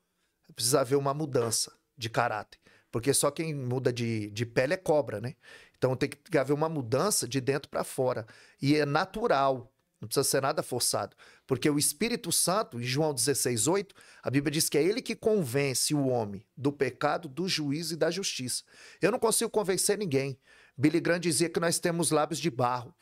precisa haver uma mudança de caráter. Porque só quem muda de pele é cobra, né? Então tem que haver uma mudança de dentro para fora. E é natural. Não precisa ser nada forçado. Porque o Espírito Santo, em João 16:8, a Bíblia diz que é ele que convence o homem do pecado, do juízo e da justiça. Eu não consigo convencer ninguém. Billy Graham dizia que nós temos lábios de barro.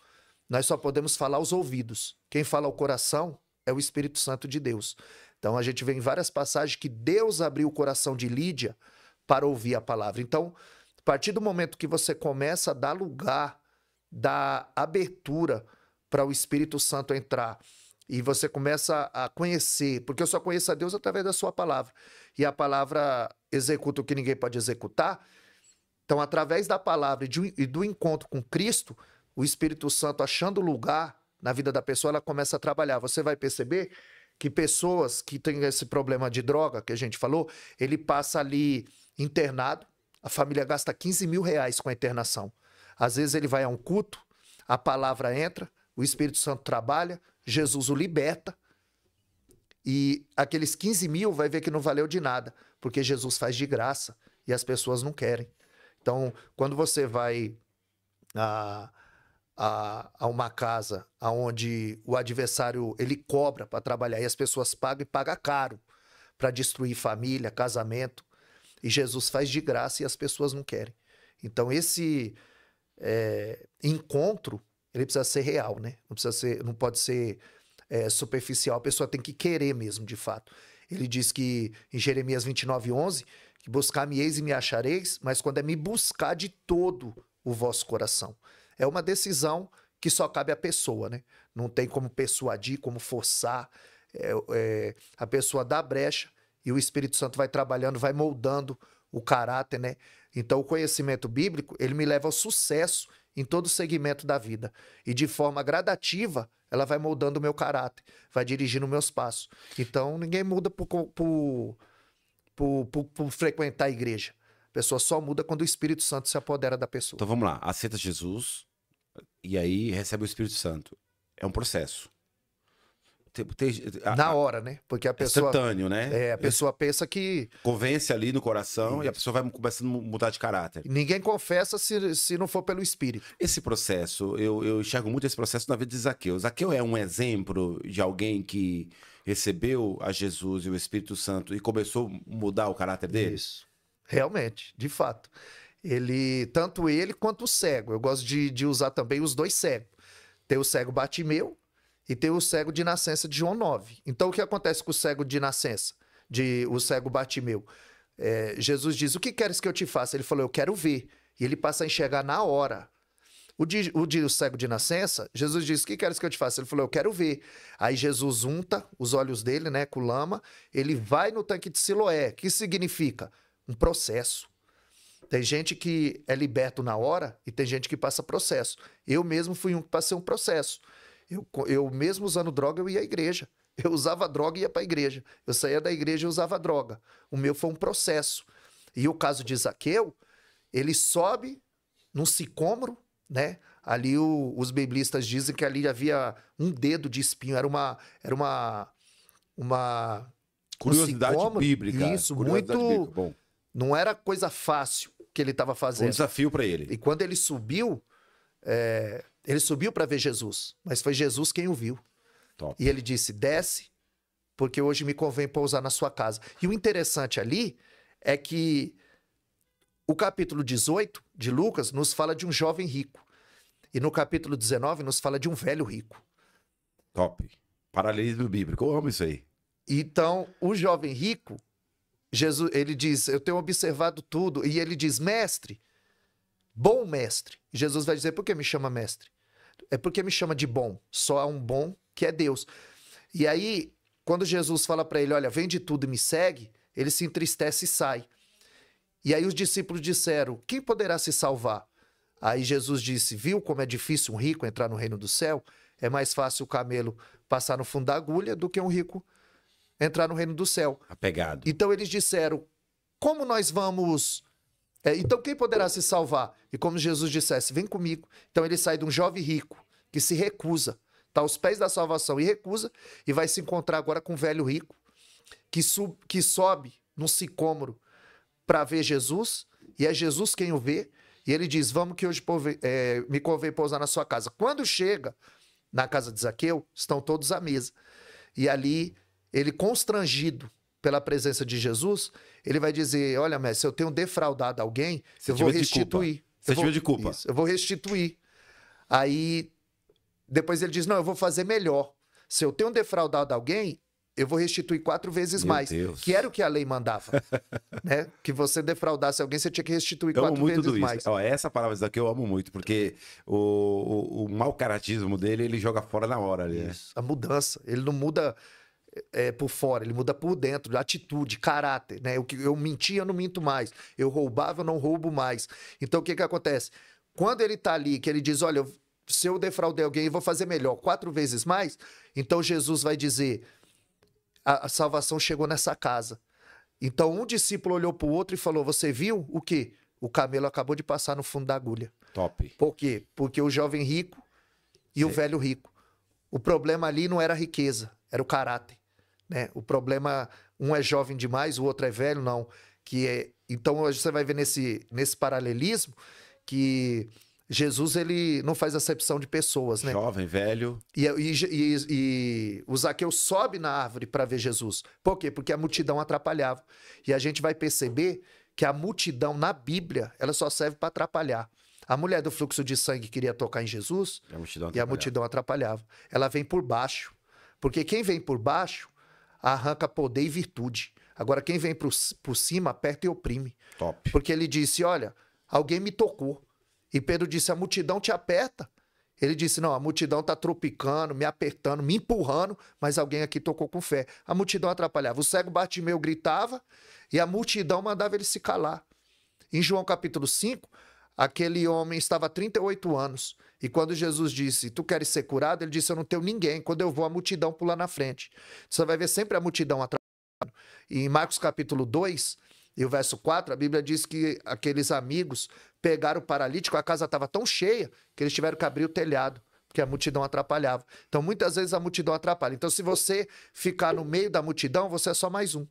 Nós só podemos falar aos ouvidos. Quem fala ao coração é o Espírito Santo de Deus. Então a gente vê em várias passagens que Deus abriu o coração de Lídia para ouvir a palavra. Então, a partir do momento que você começa a dar lugar, dar abertura para o Espírito Santo entrar, e você começa a conhecer, porque eu só conheço a Deus através da sua palavra, e a palavra executa o que ninguém pode executar. Então, através da palavra e do encontro com Cristo, o Espírito Santo achando lugar na vida da pessoa, ela começa a trabalhar. Você vai perceber que pessoas que têm esse problema de droga, que a gente falou, ele passa ali internado, a família gasta 15 mil reais com a internação. Às vezes ele vai a um culto, a palavra entra, o Espírito Santo trabalha, Jesus o liberta, e aqueles 15 mil vai ver que não valeu de nada, porque Jesus faz de graça e as pessoas não querem. Então, quando você vai a uma casa onde o adversário ele cobra para trabalhar e as pessoas pagam e pagam caro para destruir família, casamento, e Jesus faz de graça e as pessoas não querem. Então, esse encontro ele precisa ser real, né? Não pode ser superficial. A pessoa tem que querer mesmo, de fato. Ele diz que em Jeremias 29:11, que buscar-me-eis e me achareis, mas quando é me buscar de todo o vosso coração. É uma decisão que só cabe à pessoa, né? Não tem como persuadir, como forçar. A pessoa dá brecha e o Espírito Santo vai trabalhando, vai moldando o caráter, né? Então, o conhecimento bíblico, ele me leva ao sucesso em todo o segmento da vida. E de forma gradativa, ela vai moldando o meu caráter, vai dirigindo meus passos. Então, ninguém muda por frequentar a igreja. A pessoa só muda quando o Espírito Santo se apodera da pessoa. Então vamos lá, aceita Jesus e aí recebe o Espírito Santo. É um processo. Na hora, né? Porque a pessoa... instantâneo, né? A pessoa pensa que... Convence ali no coração e a pessoa vai começando a mudar de caráter. Ninguém confessa se não for pelo Espírito. Esse processo, eu enxergo muito esse processo na vida de Zaqueu. Zaqueu é um exemplo de alguém que recebeu a Jesus e o Espírito Santo e começou a mudar o caráter dele? Isso. Realmente, de fato. Tanto ele quanto o cego. Eu gosto de usar também os dois cegos. Tem o cego Bartimeu e tem o cego de nascença de João 9. Então, o que acontece com o cego de nascença? O cego Bartimeu? Jesus diz, o que queres que eu te faça? Ele falou, eu quero ver. E ele passa a enxergar na hora. O cego de nascença, Jesus diz, o que queres que eu te faça? Ele falou, eu quero ver. Aí Jesus unta os olhos dele, né, com lama. Ele vai no tanque de Siloé. O que significa? Um processo. Tem gente que é liberto na hora e tem gente que passa processo. Eu mesmo fui um que passei um processo. Eu mesmo usando droga, eu ia à igreja. Eu usava droga e ia para a igreja. Eu saía da igreja e usava droga. O meu foi um processo. E o caso de Zaqueu, ele sobe num sicômoro, né? Ali os biblistas dizem que ali havia um dedo de espinho. Era uma curiosidade bíblica. Isso, curiosidade muito... bíblica. Bom. Não era coisa fácil que ele estava fazendo. Um desafio para ele. E quando ele subiu para ver Jesus, mas foi Jesus quem o viu. Top. E ele disse, desce, porque hoje me convém pousar na sua casa. E o interessante ali é que o capítulo 18 de Lucas nos fala de um jovem rico. E no capítulo 19 nos fala de um velho rico. Top. Paralelismo bíblico. Eu amo isso aí. Então, o jovem rico, Jesus, ele diz, eu tenho observado tudo. E ele diz, mestre, bom mestre. Jesus vai dizer, por que me chama mestre? É porque me chama de bom. Só há um bom que é Deus. E aí, quando Jesus fala para ele, olha, vende tudo e me segue, ele se entristece e sai. E aí os discípulos disseram, quem poderá se salvar? Aí Jesus disse, viu como é difícil um rico entrar no reino do céu? É mais fácil o camelo passar no fundo da agulha do que um rico entrar no reino do céu. Apegado. Então eles disseram, como nós vamos... então quem poderá se salvar? E como Jesus dissesse, vem comigo. Então ele sai de um jovem rico que se recusa, está aos pés da salvação e recusa, e vai se encontrar agora com um velho rico que sobe num sicômoro para ver Jesus, e é Jesus quem o vê, e ele diz, vamos que hoje me convém pousar na sua casa. Quando chega na casa de Zaqueu, estão todos à mesa. E ali, ele constrangido pela presença de Jesus, ele vai dizer, olha, mestre, se eu tenho defraudado alguém, eu vou restituir. Sentimento de culpa. Isso, eu vou restituir. Aí, depois ele diz, não, eu vou fazer melhor. Se eu tenho defraudado alguém, eu vou restituir 4 vezes mais. Deus. Que era o que a lei mandava. Né? Que você defraudasse alguém, você tinha que restituir 4 vezes mais. Ó, essa palavra daqui eu amo muito, porque o mau caratismo dele, ele joga fora na hora ali, né? Isso. A mudança. Ele não muda por fora, ele muda por dentro, de atitude, caráter. Né? Eu mentia, eu não minto mais. Eu roubava, eu não roubo mais. Então, o que acontece? Quando ele está ali, que ele diz, olha, se eu defraudei alguém, eu vou fazer melhor, 4 vezes mais, então Jesus vai dizer, a salvação chegou nessa casa. Então, um discípulo olhou para o outro e falou, você viu o quê? O camelo acabou de passar no fundo da agulha. Top. Por quê? Porque o jovem rico e o velho rico. O problema ali não era a riqueza, era o caráter. Né? O problema, um é jovem demais, o outro é velho, não. Então, hoje você vai ver nesse paralelismo que Jesus, ele não faz acepção de pessoas, né? Jovem, velho. E o Zaqueu sobe na árvore para ver Jesus. Por quê? Porque a multidão atrapalhava. E a gente vai perceber que a multidão na Bíblia, ela só serve para atrapalhar. A mulher do fluxo de sangue queria tocar em Jesus e a multidão atrapalhava. Ela vem por baixo. Porque quem vem por baixo arranca poder e virtude. Agora, quem vem por cima aperta e oprime. Top. Porque ele disse, olha, alguém me tocou. E Pedro disse, a multidão te aperta. Ele disse, não, a multidão está tropicando, me apertando, me empurrando, mas alguém aqui tocou com fé. A multidão atrapalhava. O cego Bartimeu gritava e a multidão mandava ele se calar. Em João capítulo 5, aquele homem estava há 38 anos. E quando Jesus disse, tu queres ser curado? Ele disse, eu não tenho ninguém. Quando eu vou, a multidão pula na frente. Você vai ver sempre a multidão atrapalhando. E em Marcos capítulo 2... E o verso 4, a Bíblia diz que aqueles amigos pegaram o paralítico, a casa estava tão cheia que eles tiveram que abrir o telhado, porque a multidão atrapalhava. Então, muitas vezes a multidão atrapalha. Então, se você ficar no meio da multidão, você é só mais um.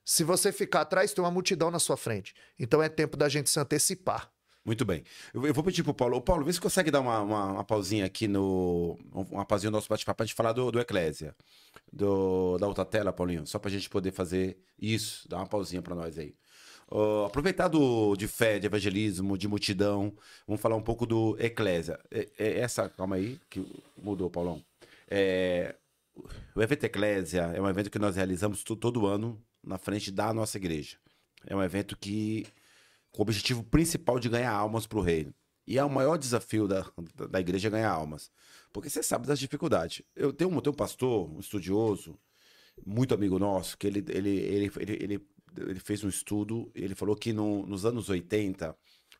Se você ficar atrás, tem uma multidão na sua frente. Então, é tempo da gente se antecipar. Muito bem. Eu vou pedir pro Paulo. Ô, Paulo, vê se consegue dar uma pausinha aqui uma pausinha no nosso bate-papo pra gente falar do Eclésia. Da outra tela, Paulinho. Só pra gente poder fazer isso. Dá uma pausinha pra nós aí. Aproveitar de fé, de evangelismo, de multidão. Vamos falar um pouco do Eclésia. Calma aí, que mudou, Paulão. O evento Eclésia é um evento que nós realizamos todo ano na frente da nossa igreja. É um evento com o objetivo principal de ganhar almas para o reino. E é o maior desafio da igreja ganhar almas. Porque você sabe das dificuldades. Eu tenho um pastor, um estudioso, muito amigo nosso, que ele fez um estudo, ele falou que nos anos 80,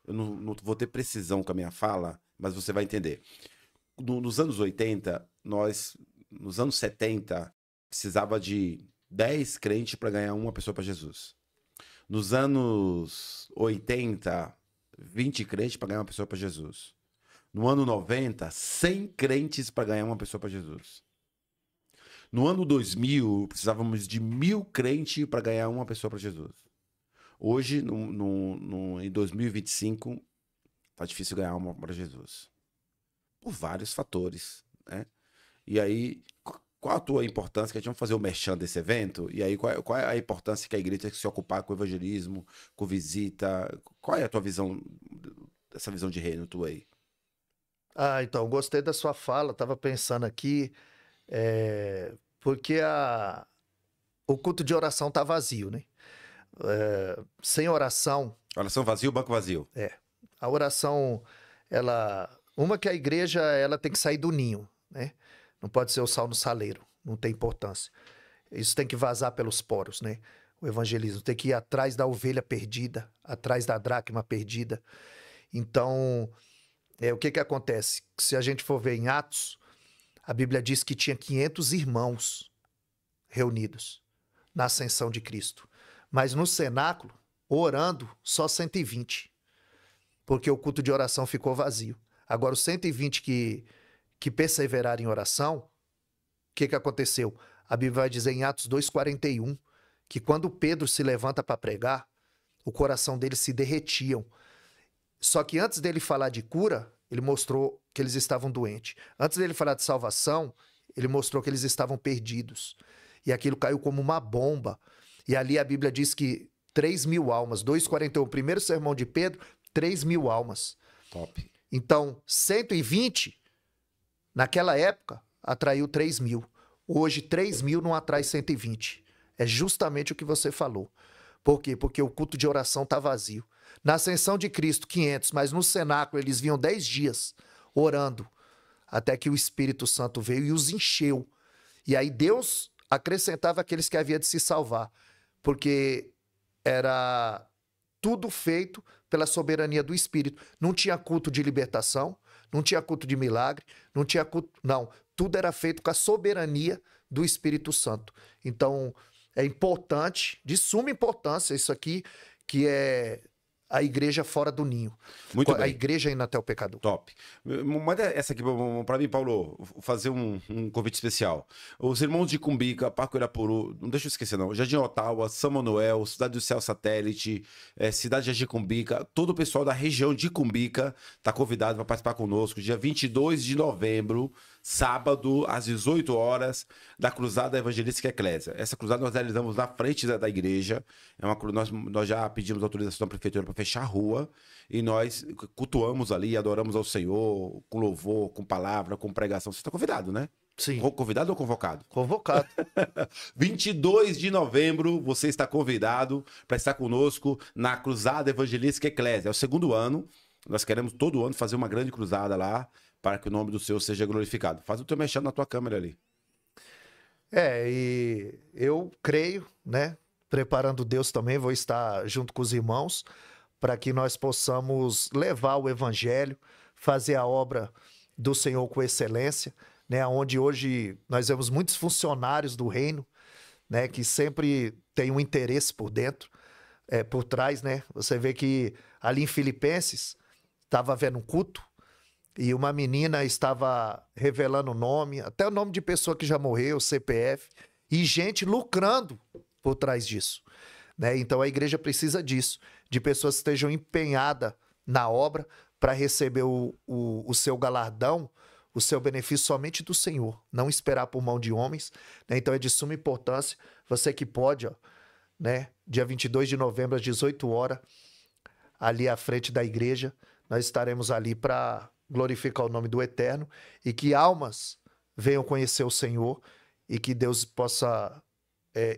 eu não vou ter precisão com a minha fala, mas você vai entender. Nos anos 80, nos anos 70, precisava de 10 crentes para ganhar uma pessoa para Jesus. Nos anos 80, 20 crentes para ganhar uma pessoa para Jesus. No ano 90, 100 crentes para ganhar uma pessoa para Jesus. No ano 2000, precisávamos de 1000 crentes para ganhar uma pessoa para Jesus. Hoje, em 2025, tá difícil ganhar uma para Jesus. Por vários fatores, né? E aí, qual a tua importância? Que a gente vai fazer o merchan desse evento. E aí, qual é a importância que a igreja tem que se ocupar com o evangelismo, com visita? Qual é a tua visão, essa visão de reino tua aí? Então, gostei da sua fala. Estava pensando aqui, porque o culto de oração tá vazio, né? Sem oração... Oração vazio, banco vazio. A oração, uma que a igreja ela tem que sair do ninho, né? Não pode ser o sal no saleiro, não tem importância. Isso tem que vazar pelos poros, né? O evangelismo tem que ir atrás da ovelha perdida, atrás da dracma perdida. Então, o que acontece? Se a gente for ver em Atos, a Bíblia diz que tinha 500 irmãos reunidos na ascensão de Cristo. Mas no cenáculo, orando, só 120. Porque o culto de oração ficou vazio. Agora, os 120 que perseveraram em oração, o que aconteceu? A Bíblia vai dizer em Atos 2,41 que quando Pedro se levanta para pregar, o coração dele se derretiam. Só que antes dele falar de cura, ele mostrou que eles estavam doentes. Antes dele falar de salvação, ele mostrou que eles estavam perdidos. E aquilo caiu como uma bomba. E ali a Bíblia diz que 3.000 almas, 2,41, primeiro sermão de Pedro, 3.000 almas. Top. Então, 120, naquela época, atraiu 3.000. Hoje, 3.000 não atrai 120. É justamente o que você falou. Por quê? Porque o culto de oração está vazio. Na ascensão de Cristo, 500, mas no cenáculo eles vinham 10 dias orando, até que o Espírito Santo veio e os encheu. E aí Deus acrescentava aqueles que havia de se salvar, porque era tudo feito pela soberania do Espírito. Não tinha culto de libertação, não tinha culto de milagre, não tinha culto... Não, tudo era feito com a soberania do Espírito Santo. Então, é importante, de suma importância, isso aqui, que é a igreja fora do ninho. Muito A bem. igreja indo até o pecador. Top. Manda essa aqui para mim, Paulo, fazer um convite especial. Os irmãos de Cumbica, Parque Irapuru, não deixa eu esquecer não, Jardim Ottawa, São Manuel, Cidade do Céu Satélite, Cidade de Jardim Cumbica, todo o pessoal da região de Cumbica está convidado para participar conosco, dia 22 de novembro, sábado, às 18 horas, da Cruzada Evangelística Eclésia. Essa cruzada nós realizamos na frente da igreja. Nós já pedimos autorização da prefeitura para fechar a rua e nós cultuamos ali, adoramos ao Senhor, com louvor, com palavra, com pregação. Você está convidado, né? Sim. Convidado ou convocado? Convocado. 22 de novembro, você está convidado para estar conosco na Cruzada Evangelística Eclésia. É o segundo ano. Nós queremos todo ano fazer uma grande cruzada lá, para que o nome do Senhor seja glorificado. Faz o teu mexendo na tua câmera ali. E eu creio, né? Preparando Deus também, vou estar junto com os irmãos, para que nós possamos levar o evangelho, fazer a obra do Senhor com excelência, né? Onde hoje nós vemos muitos funcionários do reino, né? Que sempre tem um interesse por dentro, por trás, né? Você vê que ali em Filipenses estava havendo um culto, e uma menina estava revelando o nome, até o nome de pessoa que já morreu, CPF, e gente lucrando por trás disso, né? Então a igreja precisa disso, de pessoas que estejam empenhadas na obra para receber o seu galardão, o seu benefício somente do Senhor, não esperar por mão de homens, né? Então é de suma importância, você que pode, ó, né? Dia 22 de novembro às 18 horas, ali à frente da igreja, nós estaremos ali para glorificar o nome do Eterno e que almas venham conhecer o Senhor e que Deus possa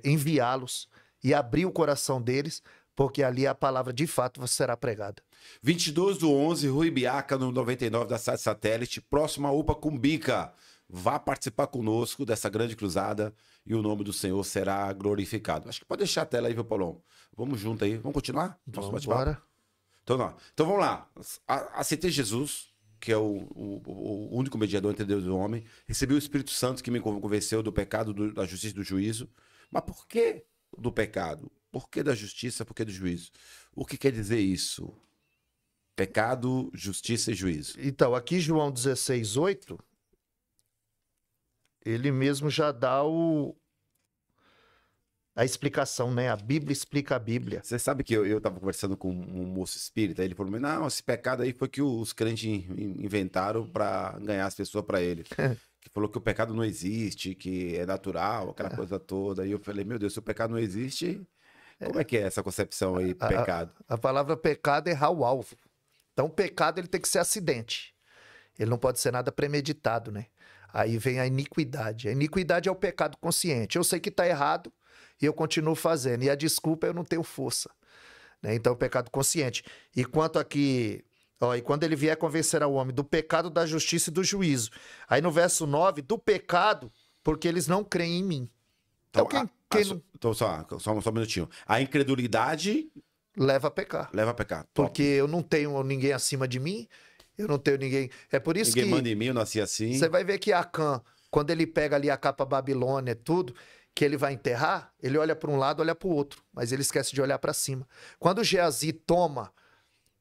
enviá-los e abrir o coração deles, porque ali a palavra de fato será pregada. 22/11, Rui Biaca, no 99 da Cidade Satélite, próximo a UPA Cumbica. Vá participar conosco dessa grande cruzada e o nome do Senhor será glorificado. Acho que pode deixar a tela aí, viu, Paulão? Vamos junto aí. Vamos continuar? Vamos embora. Então vamos lá. Aceitei Jesus, que é o único mediador entre Deus e o homem. Recebi o Espírito Santo que me convenceu do pecado, da justiça e do juízo. Mas por que do pecado? Por que da justiça? Por que do juízo? O que quer dizer isso? Pecado, justiça e juízo. Então, aqui João 16:8, ele mesmo já dá a explicação, né? A Bíblia explica a Bíblia. Você sabe que eu tava conversando com um moço espírita, ele falou, não, esse pecado aí foi que os crentes inventaram para ganhar as pessoas para ele. Que falou que o pecado não existe, que é natural, aquela coisa toda. E eu falei, meu Deus, se o pecado não existe, como é que é essa concepção aí, pecado? A palavra pecado é errar o alvo. Então, o pecado ele tem que ser acidente. Ele não pode ser nada premeditado, né? Aí vem a iniquidade. A iniquidade é o pecado consciente. Eu sei que está errado, e eu continuo fazendo. E a desculpa eu não tenho força, né? Então, o pecado consciente. E quanto aqui... e quando ele vier convencer ao homem do pecado, da justiça e do juízo. Aí no verso 9, do pecado, porque eles não creem em mim. Então, Então só um minutinho. A incredulidade... leva a pecar. Leva a pecar. Porque eu não tenho ninguém acima de mim, eu não tenho ninguém... É por isso ninguém manda em mim, eu nasci assim. Você vai ver que Acã, quando ele pega ali a capa Babilônia e tudo... que ele vai enterrar, ele olha para um lado, olha para o outro, mas ele esquece de olhar para cima. Quando Geazi toma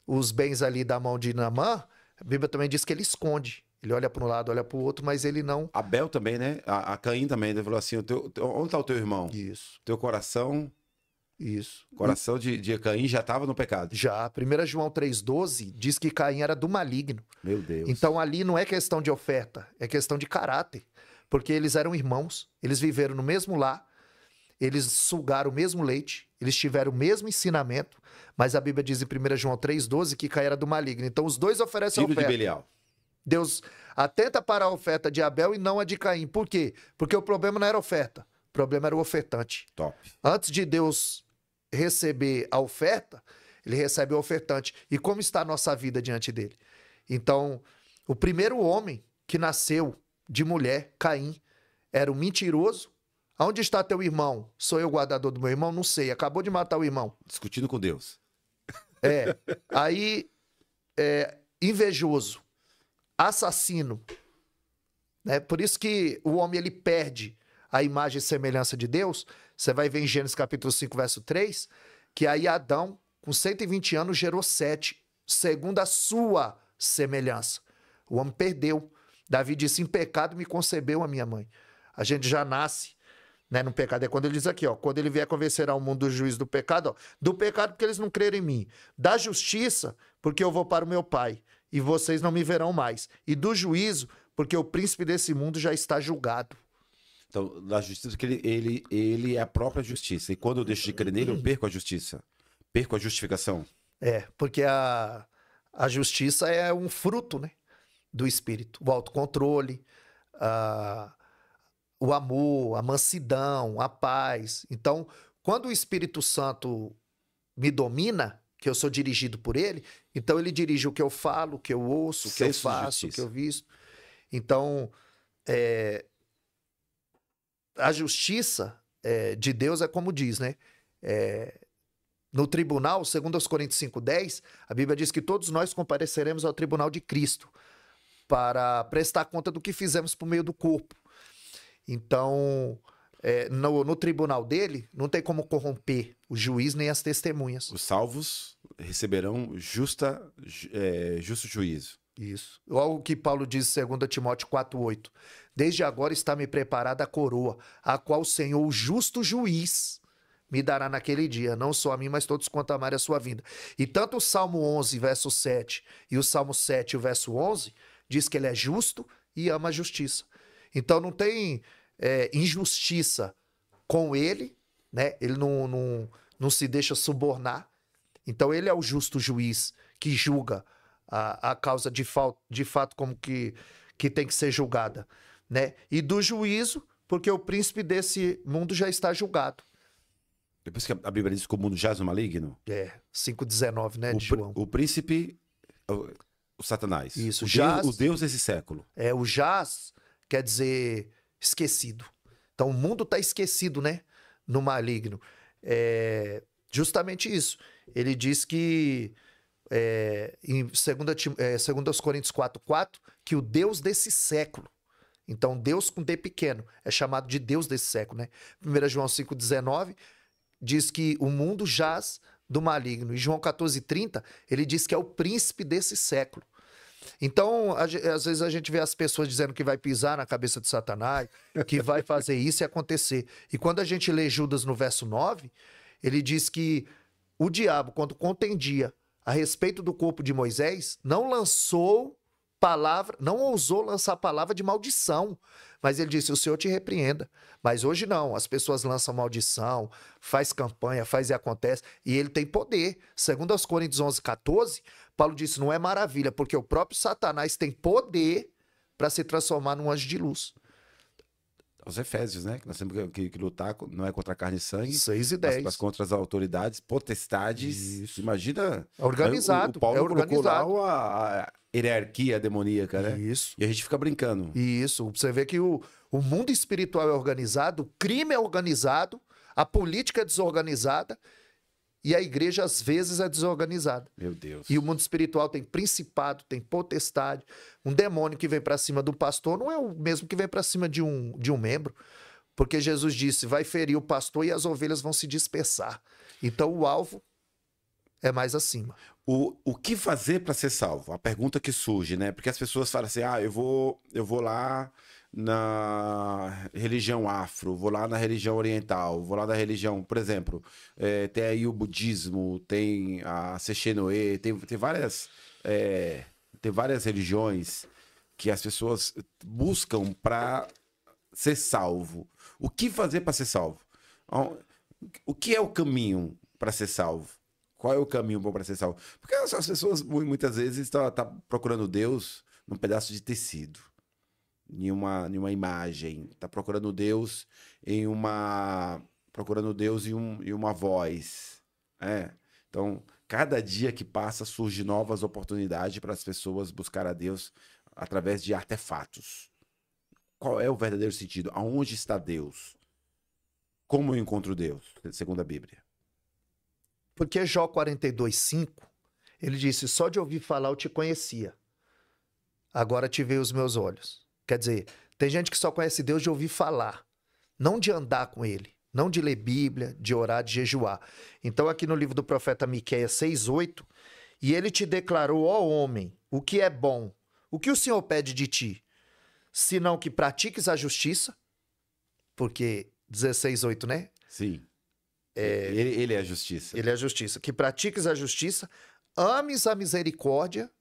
os bens ali da mão de Naamã, a Bíblia também diz que ele esconde. Ele olha para um lado, olha para o outro, mas ele não... Abel também, né? A Caim também, ele falou assim, onde está o teu irmão? Isso. Teu coração Isso. O coração de Caim já estava no pecado. Já. 1 João 3,12 diz que Caim era do maligno. Meu Deus. Então ali não é questão de oferta, é questão de caráter. Porque eles eram irmãos, eles viveram no mesmo lar, eles sugaram o mesmo leite, eles tiveram o mesmo ensinamento, mas a Bíblia diz em 1 João 3,12 que Caim era do maligno. Então os dois oferecem Filho de oferta. Belial. Deus atenta para a oferta de Abel e não a de Caim. Por quê? Porque o problema não era a oferta, o problema era o ofertante. Top. Antes de Deus receber a oferta, ele recebe o ofertante. E como está a nossa vida diante dele? Então, o primeiro homem que nasceu de mulher, Caim, era um mentiroso. Aonde está teu irmão? Sou eu o guardador do meu irmão? Não sei. Acabou de matar o irmão. Discutindo com Deus. Aí, invejoso, assassino. Né? Por isso que o homem ele perde a imagem e semelhança de Deus. Você vai ver em Gênesis capítulo 5, verso 3, que aí Adão, com 120 anos, gerou Sete, segundo a sua semelhança. O homem perdeu. Davi disse, em pecado me concebeu a minha mãe. A gente já nasce, né, no pecado. É quando ele diz aqui, ó, quando ele vier convencer ao mundo do juízo do pecado, ó, do pecado porque eles não creram em mim, da justiça porque eu vou para o meu pai e vocês não me verão mais, e do juízo porque o príncipe desse mundo já está julgado. Então, da justiça, que ele é a própria justiça. E quando eu deixo de crer nele, eu perco a justiça. Perco a justificação. Porque a justiça é um fruto, né, do espírito. O autocontrole, o amor, a mansidão, a paz. Então, quando o Espírito Santo me domina, que eu sou dirigido por ele, então ele dirige o que eu falo, o que eu ouço, o que eu faço, o que eu visto. Então, a justiça de Deus é como diz, né? No tribunal, segundo aos Coríntios 5:10, a Bíblia diz que todos nós compareceremos ao tribunal de Cristo para prestar conta do que fizemos por meio do corpo. Então, no tribunal dele, não tem como corromper o juiz nem as testemunhas. Os salvos receberão justo juízo. Isso. Olha o que Paulo diz em 2 Timóteo 4:8. Desde agora está me preparada a coroa, a qual o Senhor, o justo juiz, me dará naquele dia, não só a mim, mas todos quanto amarem a sua vinda. E tanto o Salmo 11, verso 7, e o Salmo 7, o verso 11, diz que ele é justo e ama a justiça. Então não tem injustiça com ele, né? Ele não se deixa subornar. Então ele é o justo juiz que julga a causa de fato como que tem que ser julgada, né? E do juízo, porque o príncipe desse mundo já está julgado. Depois que a Bíblia diz que o mundo jaz no maligno. 5:19, né, de João. O príncipe, o Satanás. Isso, o Deus desse século. O jaz quer dizer esquecido. Então o mundo está esquecido, né, no maligno. Justamente isso. Ele diz que em 2 Coríntios 4:4, que o Deus desse século, então Deus com D pequeno, é chamado de Deus desse século, né? 1 João 5:19 diz que o mundo jaz do maligno. E João 14:30, ele diz que é o príncipe desse século. Então, às vezes a gente vê as pessoas dizendo que vai pisar na cabeça de Satanás, que vai fazer isso e acontecer. E quando a gente lê Judas no verso 9, ele diz que o diabo, quando contendia a respeito do corpo de Moisés, não lançou palavra, não ousou lançar palavra de maldição, mas ele disse, o Senhor te repreenda. Mas hoje não, as pessoas lançam maldição, faz campanha, faz e acontece, e ele tem poder. Segundo aos Coríntios 11:14, Paulo disse, não é maravilha, porque o próprio Satanás tem poder para se transformar num anjo de luz. Os Efésios, né? Que nós temos que lutar, não é contra carne e sangue, 6:10. mas contra as autoridades, potestades. Isso. Imagina. Organizado. O Paulo colocou lá organizado. a hierarquia demoníaca, né? Isso. E a gente fica brincando. Isso. Você vê que o mundo espiritual é organizado, o crime é organizado, a política é desorganizada e a igreja, às vezes, é desorganizada. Meu Deus. E o mundo espiritual tem principado, tem potestade. Um demônio que vem para cima do pastor não é o mesmo que vem para cima de um membro. Porque Jesus disse, vai ferir o pastor e as ovelhas vão se dispersar. Então o alvo é mais acima. O que fazer para ser salvo? A pergunta que surge, né? Porque as pessoas falam assim, eu vou lá na religião afro, vou lá na religião oriental, vou lá na religião, por exemplo, tem aí o budismo, tem a Seishenoe, tem várias religiões que as pessoas buscam para ser salvo. O que fazer para ser salvo? O que é o caminho para ser salvo? Qual é o caminho bom para ser salvo? Porque as pessoas muitas vezes estão procurando Deus num pedaço de tecido, em uma imagem, está procurando Deus em uma voz. Então, cada dia que passa surge novas oportunidades para as pessoas buscar a Deus através de artefatos. Qual é o verdadeiro sentido? Aonde está Deus? Como eu encontro Deus, segundo a Bíblia? Porque Jó 42:5, ele disse, só de ouvir falar eu te conhecia. Agora te veio os meus olhos. Quer dizer, tem gente que só conhece Deus de ouvir falar, não de andar com ele, não de ler Bíblia, de orar, de jejuar. Então aqui no livro do profeta Miqueias 6:8, e ele te declarou, ó homem, o que é bom, o que o Senhor pede de ti, senão que pratiques a justiça, porque 16:8, né? Sim. Ele é a justiça. Ele é a justiça. Que pratiques a justiça, ames a misericórdia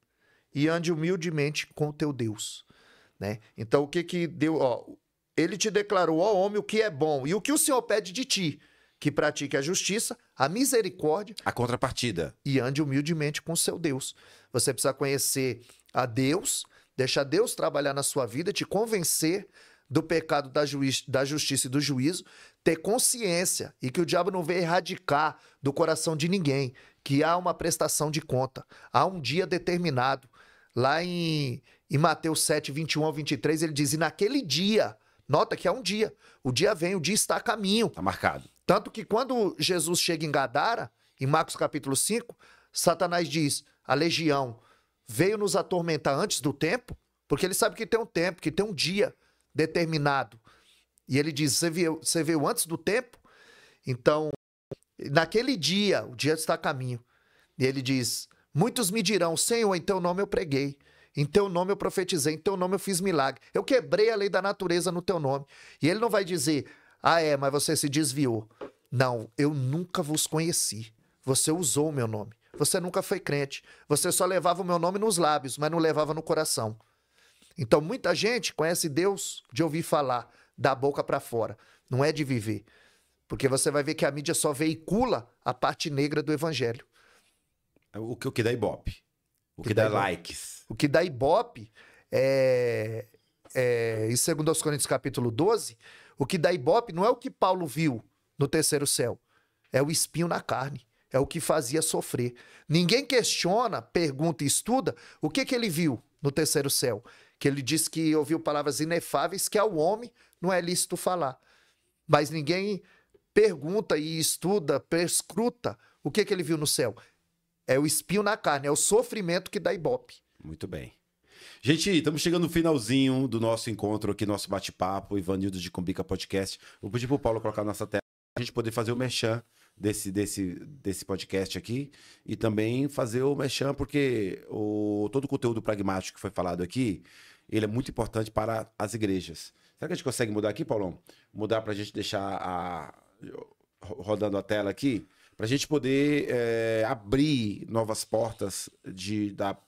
e ande humildemente com o teu Deus. Né? Então, o que deu? Ele te declarou, ó homem, o que é bom e o que o Senhor pede de ti, que pratique a justiça, a misericórdia. A contrapartida. E ande humildemente com o seu Deus. Você precisa conhecer a Deus, deixar Deus trabalhar na sua vida, te convencer do pecado, da justiça e do juízo, ter consciência e que o diabo não veio erradicar do coração de ninguém, que há uma prestação de conta, há um dia determinado. Lá em Mateus 7:21-23, ele diz, e naquele dia, nota que é um dia, o dia vem, o dia está a caminho. Está marcado. Tanto que quando Jesus chega em Gadara, em Marcos capítulo 5, Satanás diz, a legião veio nos atormentar antes do tempo, porque ele sabe que tem um tempo, que tem um dia determinado. E ele diz, você veio antes do tempo? Então, naquele dia, o dia está a caminho. E ele diz, muitos me dirão, Senhor, em teu nome eu preguei, em teu nome eu profetizei, em teu nome eu fiz milagre. Eu quebrei a lei da natureza no teu nome. E ele não vai dizer, mas você se desviou. Não, eu nunca vos conheci. Você usou o meu nome. Você nunca foi crente. Você só levava o meu nome nos lábios, mas não levava no coração. Então, muita gente conhece Deus de ouvir falar, da boca para fora. Não é de viver. Porque você vai ver que a mídia só veicula a parte negra do evangelho. O que dá ibope. O que dá likes. O que dá ibope em 2 Coríntios capítulo 12, o que dá ibope não é o que Paulo viu no terceiro céu. É o espinho na carne. É o que fazia sofrer. Ninguém questiona, pergunta e estuda o que ele viu no terceiro céu. Que ele diz que ouviu palavras inefáveis que ao homem não é lícito falar. Mas ninguém pergunta e estuda, perscruta o que ele viu no céu. É o espinho na carne, é o sofrimento que dá ibope. Muito bem. Gente, estamos chegando no finalzinho do nosso encontro aqui, nosso bate-papo, Ivanildo de Cumbica Podcast. Vou pedir pro Paulo colocar na nossa tela para a gente poder fazer o merchan desse podcast aqui e também fazer o merchan, porque todo o conteúdo pragmático que foi falado aqui, ele é muito importante para as igrejas. Será que a gente consegue mudar aqui, Paulão? Mudar para a gente deixar rodando a tela aqui, para a gente poder abrir novas portas da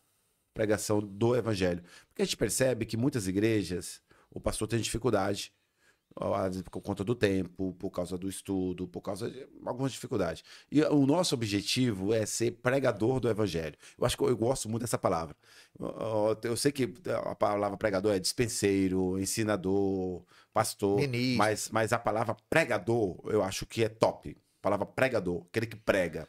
pregação do evangelho. Porque a gente percebe que muitas igrejas, o pastor tem dificuldade, por conta do tempo, por causa do estudo, por causa de algumas dificuldades. E o nosso objetivo é ser pregador do evangelho. Eu acho que eu gosto muito dessa palavra. Eu sei que a palavra pregador é dispenseiro, ensinador, pastor, mas a palavra pregador eu acho que é top. A palavra pregador, aquele que prega.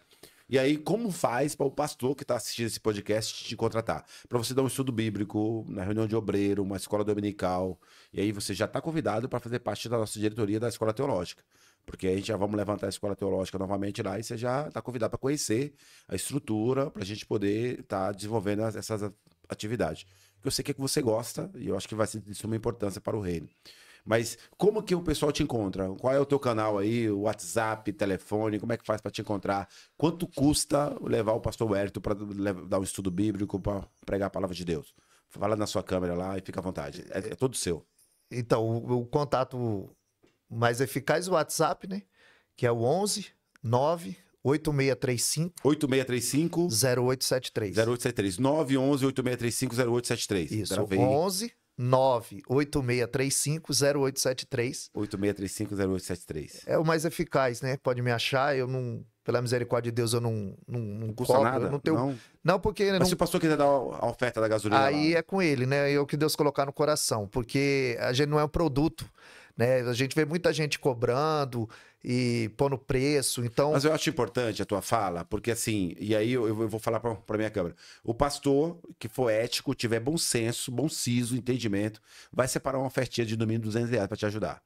E aí, como faz para o pastor que está assistindo esse podcast te contratar? Para você dar um estudo bíblico, na reunião de obreiro, uma escola dominical. E aí você já está convidado para fazer parte da nossa diretoria da escola teológica. Porque a gente já vamos levantar a escola teológica novamente lá e você já está convidado para conhecer a estrutura, para a gente poder estar desenvolvendo essas atividades. Porque eu sei que é que você gosta e eu acho que vai ser de suma importância para o reino. Mas como que o pessoal te encontra? Qual é o teu canal aí? WhatsApp, telefone? Como é que faz para te encontrar? Quanto custa levar o pastor Wellington para dar um estudo bíblico, para pregar a palavra de Deus? Fala na sua câmera lá e fica à vontade. É todo seu. Então, o contato mais eficaz é o WhatsApp, né? Que é o 11 9 8635 8635 0873. 0873. 911 8635 0873. Isso, Gravei. 11 9 8635 0873. 8635 0873. É o mais eficaz, né? Pode me achar, eu não, pela misericórdia de Deus, eu não Custa cobro, nada? eu não tenho. Não, porque Mas não. se o pastor quiser dar a oferta da gasolina Aí lá. é com ele, né? É o que Deus colocar no coração, porque a gente não é um produto, né? A gente vê muita gente cobrando e pondo preço, então. Mas eu acho importante a tua fala, porque assim, e aí eu vou falar pra minha câmera. O pastor que for ético, tiver bom senso, bom siso, entendimento, vai separar uma ofertinha de no mínimo R$ 200 pra te ajudar.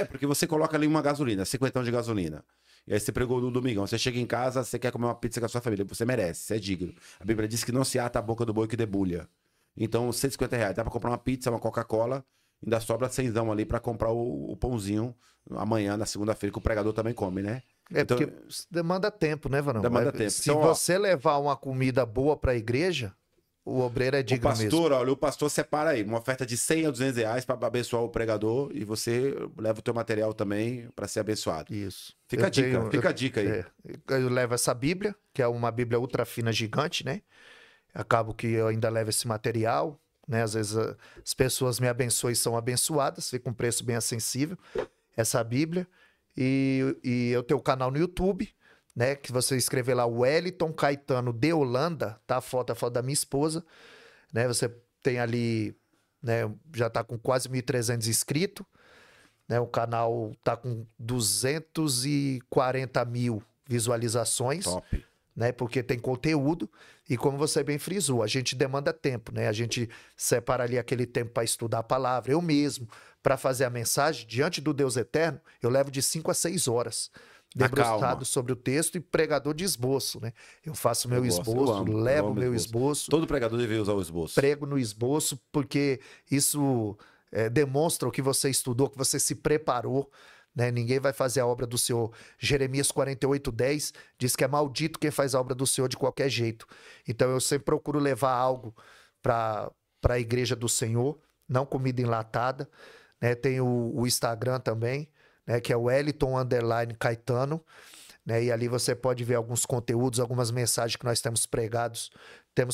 Porque você coloca ali uma gasolina, 50 de gasolina. E aí você pregou no domingão, você chega em casa, você quer comer uma pizza com a sua família, você merece, você é digno. A Bíblia diz que não se ata a boca do boi que debulha. Então, R$ 150, dá pra comprar uma pizza, uma Coca-Cola, ainda sobra 100 ali pra comprar o pãozinho amanhã, na segunda-feira, que o pregador também come, né? Então, Porque demanda tempo, né, Vanão? demanda tempo. Se Então, ó, você levar uma comida boa para a igreja, o obreiro é o digno mesmo. pastor, olha, o pastor separa aí uma oferta de 100 a R$ 200 para abençoar o pregador e você leva o teu material também para ser abençoado. Isso. Fica a dica aí. Eu levo essa Bíblia, que é uma Bíblia ultra fina, gigante, né? Acabo que eu ainda levo esse material, né? Às vezes as pessoas me abençoam e são abençoadas, fica um preço bem acessível, essa Bíblia. E eu tenho o canal no YouTube, né? Que você escrever lá, Wellington Caetano de Holanda, tá? A foto da minha esposa, né? Você tem ali, né? Já tá com quase 1.300 inscritos, né? O canal tá com 240 mil visualizações. Top. Né? Porque tem conteúdo e como você bem frisou, a gente demanda tempo, né? A gente separa ali aquele tempo para estudar a palavra. Eu mesmo, para fazer a mensagem diante do Deus eterno, eu levo de 5 a 6 horas debruçado sobre o texto e pregador de esboço, né? Eu faço meu esboço, levo meu esboço. Todo pregador deve usar o esboço. Prego no esboço porque isso demonstra o que você estudou, que você se preparou. Né? Ninguém vai fazer a obra do Senhor. Jeremias 48:10 diz que é maldito quem faz a obra do Senhor de qualquer jeito. Então eu sempre procuro levar algo para a igreja do Senhor, não comida enlatada. Né? Tem o Instagram também, né? Que é o Wellington_Caetano. Né? E ali você pode ver alguns conteúdos, algumas mensagens que nós temos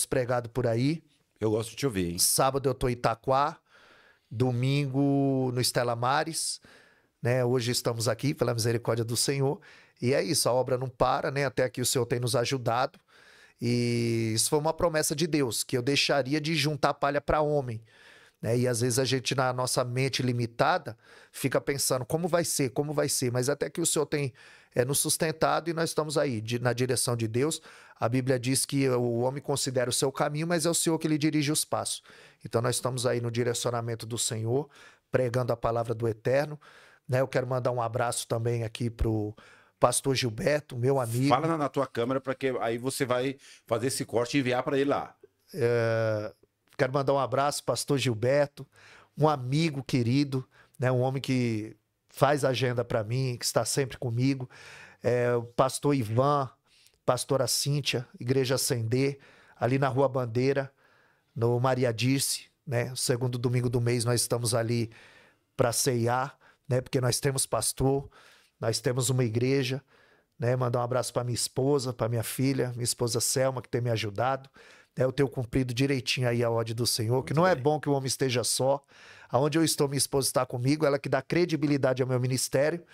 pregado por aí. Eu gosto de te ouvir, hein? Sábado eu estou em Itaquá, domingo no Estela Maris. Né? Hoje estamos aqui pela misericórdia do Senhor e é isso, a obra não para, né? Até aqui o Senhor tem nos ajudado e isso foi uma promessa de Deus, que eu deixaria de juntar palha para homem, né? E às vezes a gente na nossa mente limitada fica pensando como vai ser, mas até que o Senhor tem nos sustentado e nós estamos aí na direção de Deus. A Bíblia diz que o homem considera o seu caminho, mas é o Senhor que lhe dirige os passos. Então nós estamos aí no direcionamento do Senhor, pregando a palavra do Eterno. Né, eu quero mandar um abraço também aqui pro pastor Gilberto, meu amigo. Fala na tua câmera para que aí você vai fazer esse corte e enviar para ele lá. Quero mandar um abraço, pastor Gilberto, um amigo querido, né, um homem que faz agenda para mim, que está sempre comigo. O pastor Ivan, pastora Cíntia, Igreja Ascender, ali na Rua Bandeira, no Maria Dirce, né? O segundo domingo do mês nós estamos ali para ceiar. Né, porque nós temos pastor, nós temos uma igreja, né? Mandar um abraço para minha esposa, para minha filha, minha esposa Selma, que tem me ajudado. Né, eu tenho cumprido direitinho aí a ordem do Senhor, que não é bom que o homem esteja só. Aonde eu estou, minha esposa está comigo, ela que dá credibilidade ao meu ministério.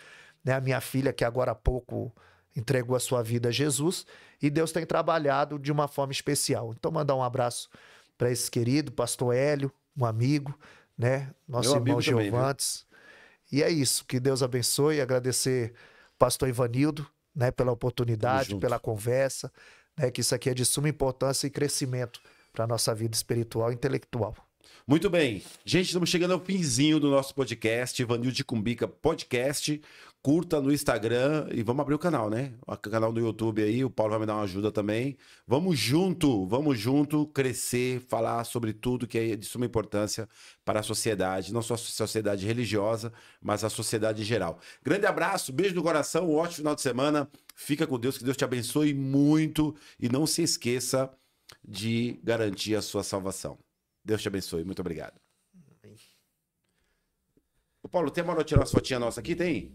Né, a minha filha, que agora há pouco entregou a sua vida a Jesus, e Deus tem trabalhado de uma forma especial. Então, mandar um abraço para esse querido pastor Hélio, um amigo, né? Nosso irmão Giovantes. E é isso, que Deus abençoe, agradecer ao pastor Ivanildo, né, pela oportunidade, pela conversa, né, que isso aqui é de suma importância e crescimento para a nossa vida espiritual e intelectual. Muito bem. Gente, estamos chegando ao finzinho do nosso podcast, Ivanildo de Cumbica Podcast. Curta no Instagram e vamos abrir o canal, né? O canal do YouTube aí, o Paulo vai me dar uma ajuda também. Vamos junto crescer, falar sobre tudo que é de suma importância para a sociedade, não só a sociedade religiosa, mas a sociedade em geral. Grande abraço, beijo no coração, um ótimo final de semana. Fica com Deus, que Deus te abençoe muito e não se esqueça de garantir a sua salvação. Deus te abençoe. Muito obrigado. Ô, Paulo, tem uma hora de tirar umas fotinhas nossas aqui? Tem?